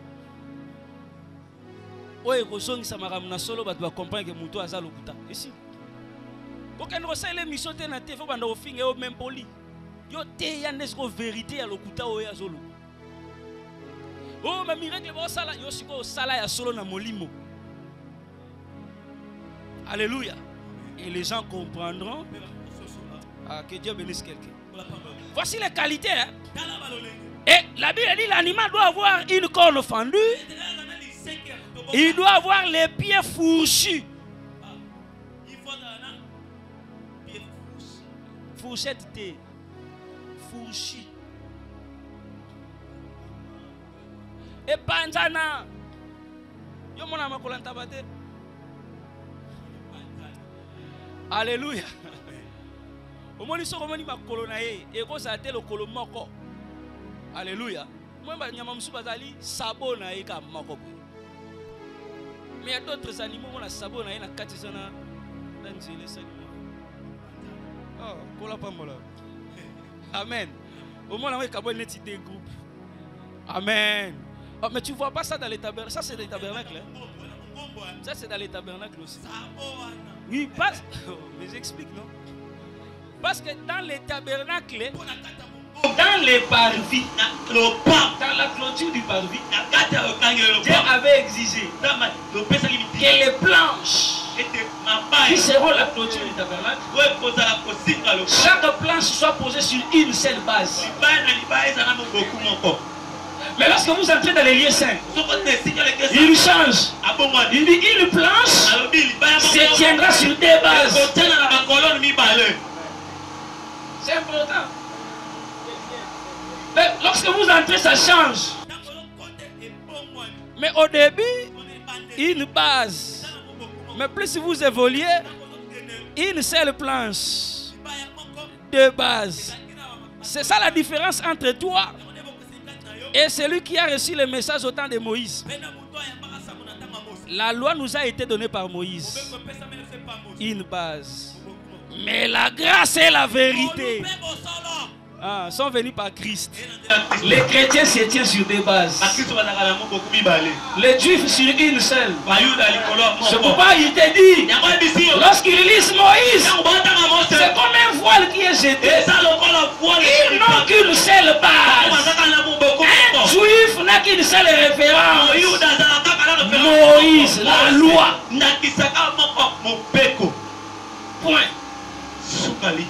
Oye ko songisa makamu na solo batu ba comprendre que mutu aza lokuta. Ici. Kokende ko sa ile mission te na te fo banda ko finga yo même poli. Yo te ya nesko vérité ya lokuta oya zolo. Oh, ma miracle va sala yo siko sala ya solo na molimo. Alléluia. Et les gens comprendront. Ah, que Dieu bénisse quelqu'un. Voici les qualités. Hein? Et la Bible dit l'animal doit avoir une corne fendue. Il doit avoir les pieds fourchus. Fourchette thé. Fourchu. Et panzana. Yo mona makolanta bate. Alléluia. Omoni so komoni makolo na ye e ko sa te lokolo moko. Alléluia. Moi, je bazali sabon na eka makobo. Mais il y a d'autres animaux, on a sabon na ena katisana dans les animaux. Oh, kola pas mola. Amen. Au moins, on a des groupes. Amen. Oh, mais tu ne vois pas ça dans les tabernacles. Ça, c'est dans les tabernacles. Hein? Ça, c'est dans les tabernacles aussi. Oui, parce... Oh, mais j'explique, non? Parce que dans les tabernacles, dans les parvis, dans la clôture du parvis, Dieu avait exigé que les planches qui seront la clôture du tabernacle, chaque planche soit posée sur une seule base. Mais lorsque vous entrez dans les lieux saints, il change. Il dit une planche se tiendra sur deux bases. C'est important. Mais lorsque vous entrez, ça change. Mais au début, une base. Mais plus vous évoluez, une seule planche. Deux bases. C'est ça la différence entre toi et celui qui a reçu le message au temps de Moïse. La loi nous a été donnée par Moïse. Une base. Mais la grâce et la vérité sont venus par Christ. Les chrétiens se tiennent sur des bases. Les juifs sur une seule. C'est pourquoi il te dit, lorsqu'ils lisent Moïse, c'est comme un voile qui est jeté. Ils n'ont qu'une seule base. Un juif n'a qu'une seule référence. Moïse, la loi. Point.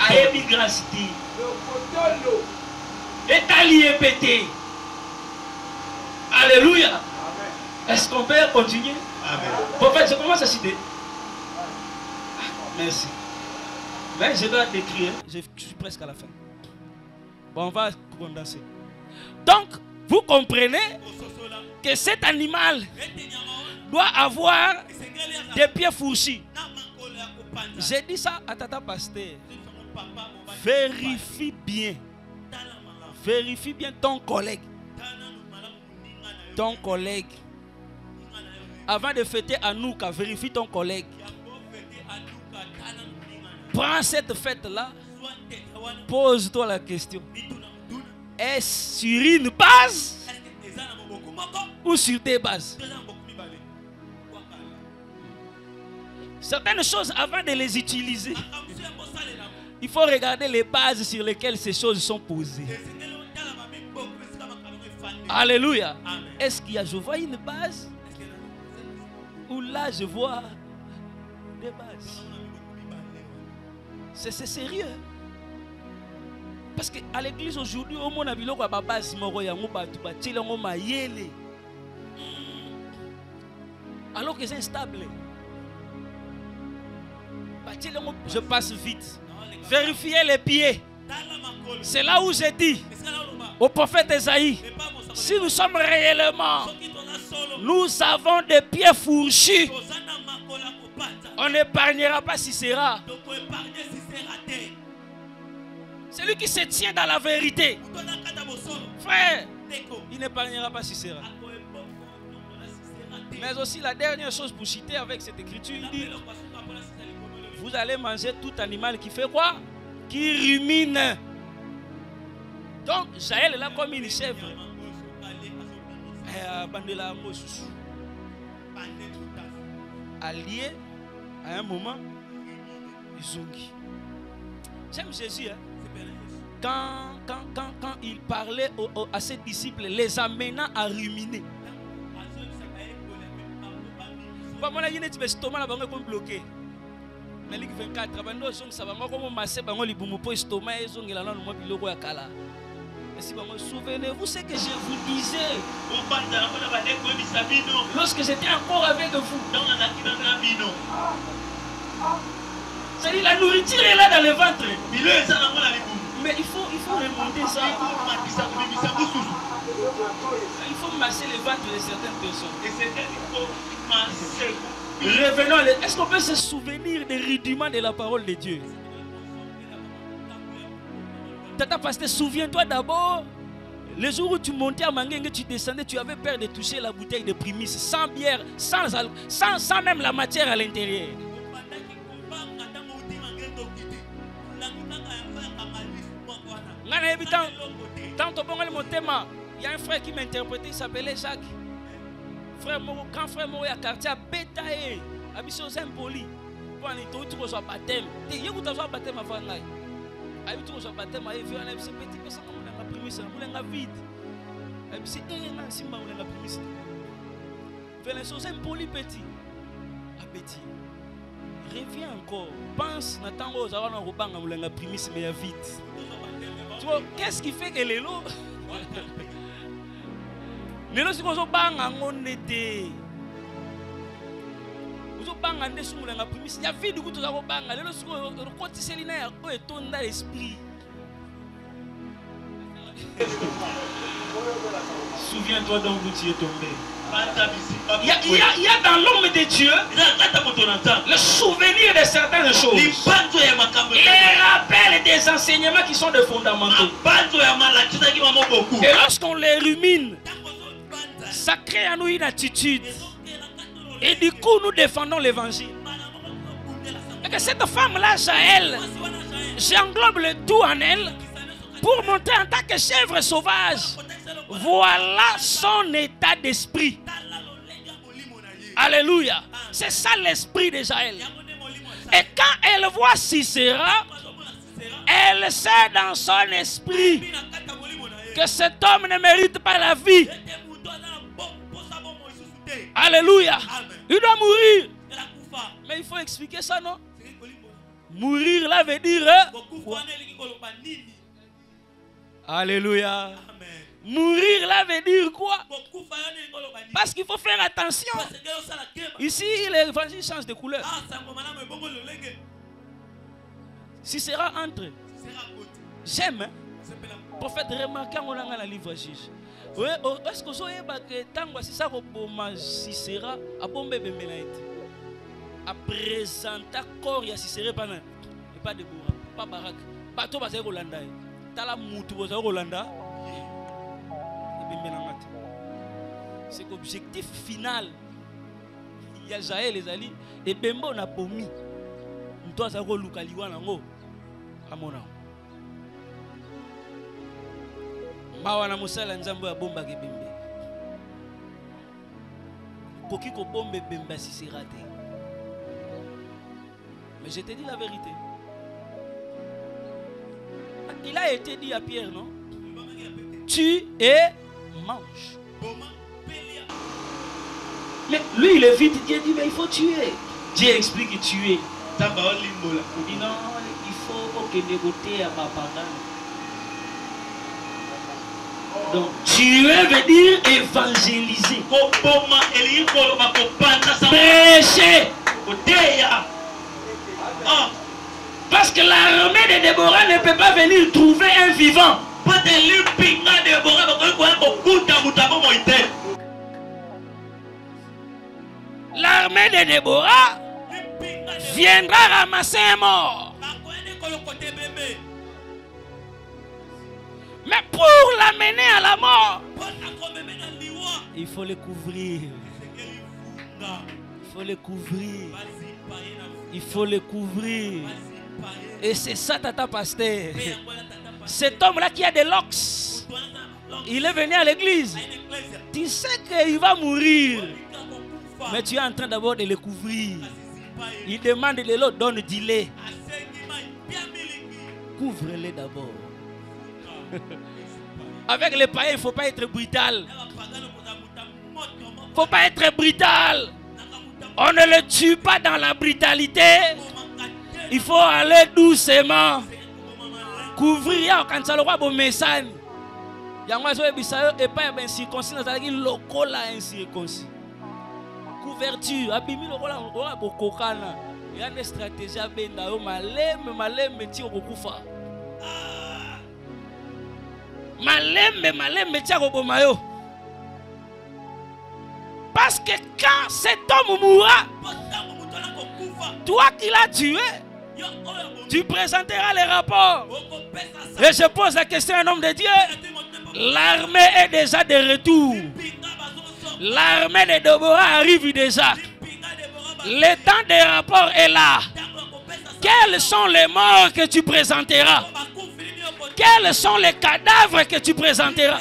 Aïe grâce. Et t'allié pété. Alléluia. Est-ce qu'on peut continuer? Amen. Prophète, je commence à citer. Merci. Mais je dois décrire. Je suis presque à la fin. Bon, on va condenser. Donc, vous comprenez que cet animal doit avoir des pieds fourchis. J'ai dit ça à Tata Pasteur. Vérifie bien. Vérifie bien ton collègue. Ton collègue. Avant de fêter Hanouka, vérifie ton collègue. Prends cette fête-là. Pose-toi la question. Est-ce sur une base ou sur des bases? Certaines choses, avant de les utiliser, il faut regarder les bases sur lesquelles ces choses sont posées. Alléluia. Est-ce qu'il y a, je vois une base? Ou là, je vois des bases? C'est sérieux. Parce qu'à l'église aujourd'hui, au monde a vu la base, alors que c'est instable. Je passe vite. Vérifiez les pieds. C'est là où j'ai dit au prophète Esaïe, si nous sommes réellement, nous avons des pieds fourchus, on n'épargnera pas Sisera. Celui qui se tient dans la vérité, frère, il n'épargnera pas Sisera. Mais aussi la dernière chose pour citer avec cette écriture, il dit, vous allez manger tout animal qui fait quoi? Qui rumine. Donc, Jaël est là comme une chèvre. Allié, à un moment, ils ont dit. J'aime Jésus. Hein? Quand il parlait à ses disciples, les amenant à ruminer. Mon estomac là comme bloqué. Na ligue 24 bando song sabango comme masse bango libumu po estomac ezongela na mo biloko ya kala. Si bango souvenez-vous ce que je vous disais lorsque j'étais encore avec vous. C'est-à-dire la nourriture est là dans le ventre. Mais il faut remonter ça. Il faut masser le ventre de certaines personnes. Revenons. Est-ce qu'on peut se souvenir des rudiments de la parole de Dieu? Tata Pasteur, souviens-toi d'abord Le jour où tu montais à Mangengue, tu descendais, tu avais peur de toucher la bouteille de prémisse, sans bière, sans même la matière à l'intérieur. Il y a un frère qui m'interprétait, il s'appelait Jacques. Frère, grand frère Moro, il y a quartier à Bétaé, à Bissau Saint-Poli. Pour aller tout le baptême. Il y a un baptême avant. Il y a un baptême à Evie, il y a un petit peu ça, il y a un prémisse, il y a un vide. Il y a un prémisse. Il y a un Saint-Poli petit. À petit. Reviens encore. Pense, n'attends pas, il y a un prémisse, mais il y a vide. Tu vois, qu'est-ce qui fait que les lots. Les lots, c'est qu'on on était. Il y a vie du coup, tu as l'esprit. Souviens-toi donc d'où tu es tombé. Il y a dans l'homme de Dieu le souvenir de certaines choses. Les rappels des enseignements qui sont de fondamentaux. Et lorsqu'on les rumine, ça crée en nous une attitude. Et du coup, nous défendons l'évangile. Et que cette femme-là, Jaël, j'englobe le tout en elle pour montrer en tant que chèvre sauvage. Voilà son état d'esprit. Alléluia. C'est ça l'esprit de Jaël. Et quand elle voit Sisera, elle sait dans son esprit que cet homme ne mérite pas la vie. Alléluia. Il doit mourir. Mais il faut expliquer ça, non? Mourir là veut dire quoi? Alléluia. Mourir là veut dire quoi? Parce qu'il faut faire attention. Ici, l'évangile change de couleur. Si sera entre. J'aime. Hein? Prophète remarquant on a la livre juge. Est-ce que vous savez que tant que ça si sera à bombe bembelaite à présenter corps ya si sera pas de bourra pas barak bateau ba Rolanda tala mutu ba Rolanda et bembelangat. C'est l'objectif final. Il y a Jaël les ali et bembo na pomi nto za ko lukaliwa nango amona. Mawana musala nzambo ya bomba ke bembe. Koki ko bombe bemba si c'est raté. Mais je te dis la vérité. Il a été dit à Pierre, non? Tu et mange. Mais lui il est vite, Dieu dit mais il faut tuer. Dieu explique que tuer. Il dit non, il faut que négocier à ma parole. Donc, tuer veut dire évangéliser. Prêcher. Parce que l'armée de Déborah ne peut pas venir trouver un vivant. L'armée de Déborah viendra ramasser un mort. Mais pour l'amener à la mort, il faut le couvrir. Il faut le couvrir. Il faut le couvrir. Et c'est ça, tata pasteur. Cet homme-là qui a des locks, il est venu à l'église. Tu sais qu'il va mourir. Mais tu es en train d'abord de le couvrir. Il demande de l'autre, donne du lait. Couvre-le d'abord. Avec les païens, il ne faut pas être brutal. Il ne faut pas être brutal. On ne le tue pas dans la brutalité. Il faut aller doucement. Couvrir quand ça le roi bon message. Il y a pas un circoncis dans la local incirconcis. Couverture, abimi le roi pour kokana. Il y a des stratégies à benda malem tire au kufa. Malem tire au bomayo. Parce que quand cet homme mourra, toi qui l'as tué, tu présenteras les rapports. Et je pose la question à un homme de Dieu. L'armée est déjà de retour. L'armée de Déborah arrive déjà. Le temps des rapports est là. Quels sont les morts que tu présenteras? Quels sont les cadavres que tu présenteras?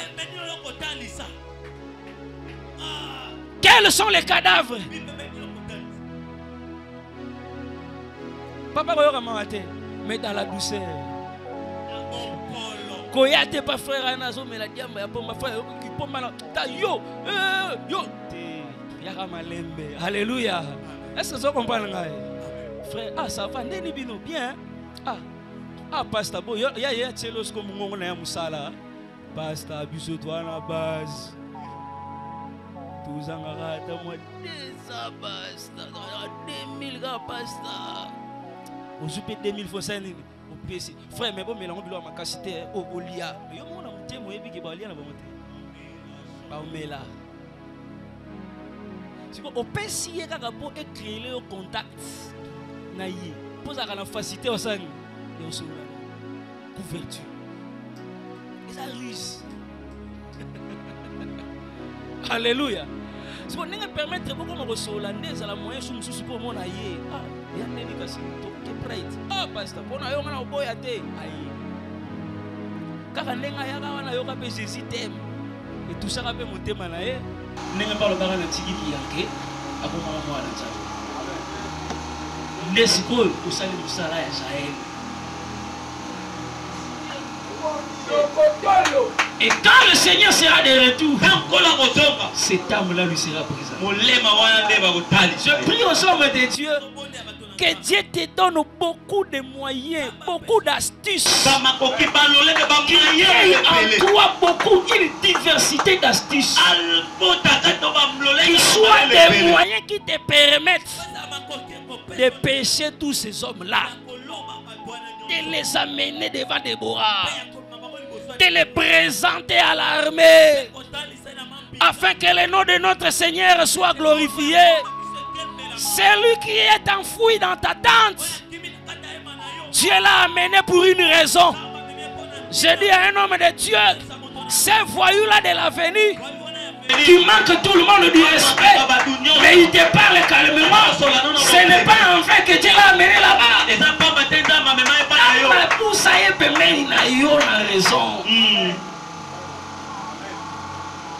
Quels sont les cadavres? Papa, mais dans la douceur. Koyate pas frère anazo mais la diamba ya pomba frère qui pomba ta yo ya malembe. Alléluia. Est-ce que vous comprenez frère? Ah ça va ndeni bino bien. Ah pasteur bo ya tselos comme ngongo na ya musala. Pasteur biso toi na base. Tuzanga rata moi 200 pasteur 2000 ga pasteur. On soupe 2000 fois ça ni. Frère, mais bon, mais on a ma capacité au lia. Mais on a monté, moi, et puis on a monté. On est là. Si on peut essayer de créer le contact, naïe, pose la facilité au sein de couverture. Et ça ruse. Alléluia. Si on ne permettre beaucoup de recevoir la moyen de pour mon aïe. Il y a des négociations. Ah, pasteur, pour nous, on a un boy à terre. Car on a un Jésus t'aime. Et tout ça va me monter manaïe. N'est pas le baran de Tigui qui est à pour moi à la Nesiko, au salut du Salah et Sahel. Et quand le Seigneur sera de retour, cet âme-là lui sera prise. Je prie aux hommes de Dieu. Que Dieu te donne beaucoup de moyens, beaucoup d'astuces. Qu'il y ait en toi beaucoup, une diversité d'astuces. Qu'il soit des moyens qui te permettent de pêcher tous ces hommes-là. De les amener devant Déborah. De les présenter à l'armée. Afin que le nom de notre Seigneur soit glorifié. Celui qui est enfoui dans ta tente, Dieu l'a amené pour une raison. Je dis à un homme de Dieu, ces voyous-là de l'avenir, qui manquent tout le monde du respect, mais il te parle calmement. Ce n'est pas en fait que Dieu l'a amené là-bas. Pour ça, il a raison.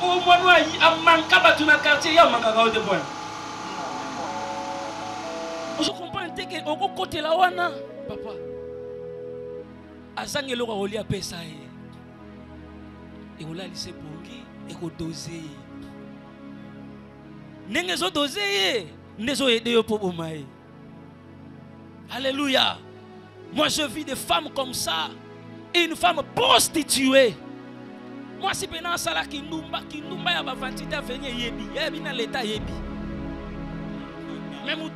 Au moins, il a manqué dans le quartier, il a manqué de points. Je comprends que au côté là wana papa azangelo ko lia pesa e ola lise bongi e ko doser ndenge zo doser ndezo aider yo pour bomai. Alléluia. Moi je vis des femmes comme ça, une femme prostituée. Moi si pendant ça là qui ndumba ya ba vantité venir yebi na l'état yebi. Même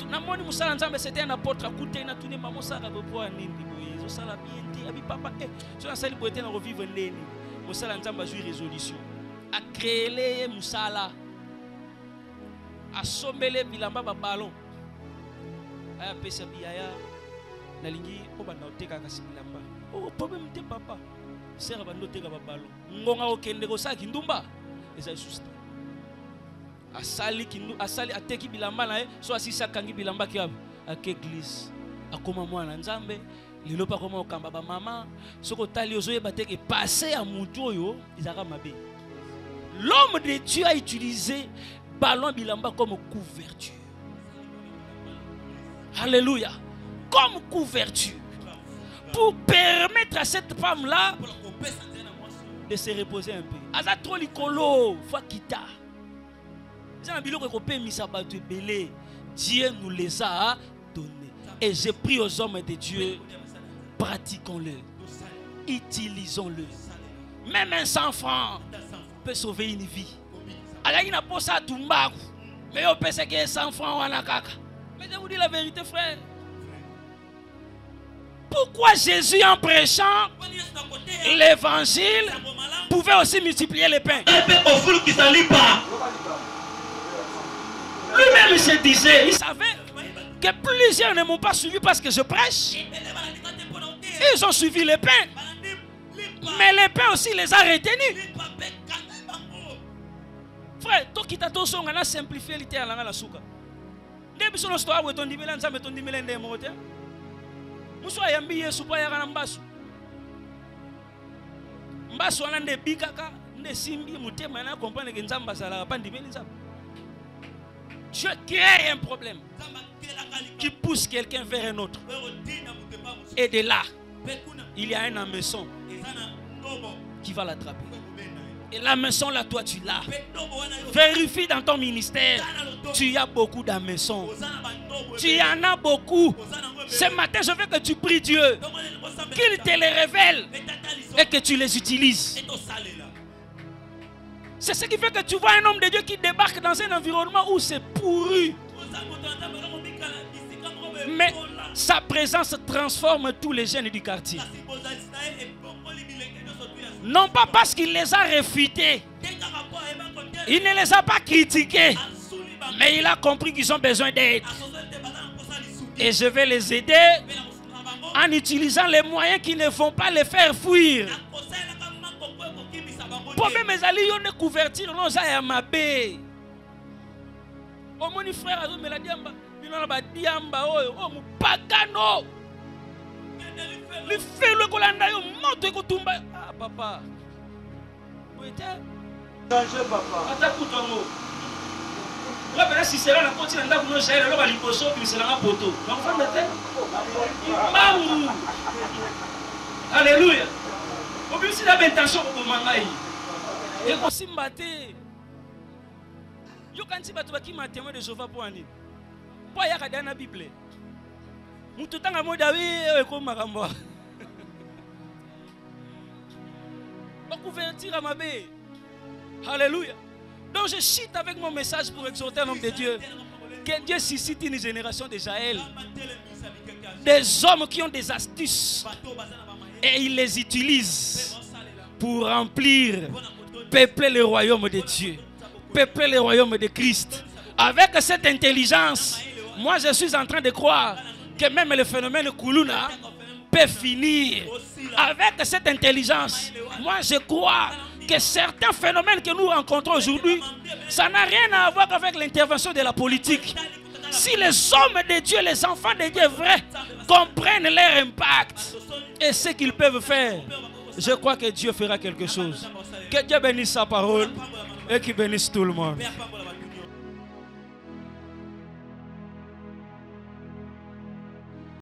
c'était un apôtre à côté na tuni maman ça pour nindi boye ça la bien abi papa so na sali boete na revivre ndeni mosala nzamba joue résolution a créer musala a sombele bilamba ba ballon aya pesa biaya na lingi o banda oteka ka bilamba o problème te papa sera banda oteka ba ballon ngonga okende ko sa kindumba eza juste asali kindu asali ateki bilamba na so asisa kangi bilamba ki ak église akoma mwana nzambe lelo pa koma okamba ba mama soko tali ozoye bateke passer à mutu yo izaka mabe. L'homme de Dieu a utilisé ballon bilamba comme couverture. Alléluia. Comme couverture pour permettre à cette femme là de se reposer un peu. Aza trop likolo fa kita. Dieu nous les a donnés. Et je prie aux hommes de Dieu, pratiquons-le, utilisons-le. Même un 100 francs peut sauver une vie. Alors il n'a pas ça tout mal, mais on peut se gagner 100 francs ou un caca. Mais je vous dis la vérité, frère. Pourquoi Jésus, en prêchant l'évangile, pouvait aussi multiplier les pains? Lui-même se disait, il savait que plusieurs ne m'ont pas suivi parce que je prêche. Ils ont suivi les pains. Mais les pains aussi les a retenus. Frère, toi qui t'as son on a simplifié l'ité à la souka. Depuis son histoire où ton dimela nzambe ton dimela ndemote. Muso ayambi Yesu pa yaka na mbasu. Mbasu wana nde bikaka, nde simbi mutema na comprendre que nzamba sala pa ndimeli nzamba. Dieu crée un problème qui pousse quelqu'un vers un autre. Et de là, il y a un hameçon qui va l'attraper. Et la maison là, toi tu l'as. Vérifie dans ton ministère. Tu as beaucoup d'hameçons. Tu en as beaucoup. Ce matin, je veux que tu pries Dieu. Qu'il te les révèle. Et que tu les utilises. C'est ce qui fait que tu vois un homme de Dieu qui débarque dans un environnement où c'est pourri. Mais sa présence transforme tous les jeunes du quartier. Non pas parce qu'il les a réfutés. Il ne les a pas critiqués. Mais il a compris qu'ils ont besoin d'aide. Et je vais les aider en utilisant les moyens qui ne vont pas les faire fuir. Pour mes alliés, on est couverture, non, ça y ma baie. Oh, mon frère, il a dit, il a oh, mon pagano. Le fait le colanda, il monte et tomba. Ah, papa. Où était? Changez, papa. Attaque tout ton mot. Là, ben, si c'est là, la continue d'être nous gérer, là, il faut sauver, c'est là, un poteau. L'enfant de terre. Alléluia. Au plus, il a une intention pour mangaï. Et quand il m'a dit, yo quand il m'a dit qu'il m'a témoin de Jéhovah pour aller. Pour y aller dans la Bible. Tout le temps à moi d'ailleurs, comme Maramba. On convertir à ma baie. Alléluia. Donc je chute avec mon message pour exhorter un homme de Dieu. Que Dieu suscite une génération de Jaël. Des hommes qui ont des astuces. Et ils les utilisent pour remplir, peupler le royaume de Dieu. Peupler le royaume de Christ. Avec cette intelligence, moi je suis en train de croire que même le phénomène Koulouna peut finir. Avec cette intelligence, moi je crois que certains phénomènes que nous rencontrons aujourd'hui, ça n'a rien à voir avec l'intervention de la politique. Si les hommes de Dieu, les enfants de Dieu vrais, comprennent leur impact et ce qu'ils peuvent faire, je crois que Dieu fera quelque chose. Que Dieu bénisse sa parole et qu'il bénisse tout le monde.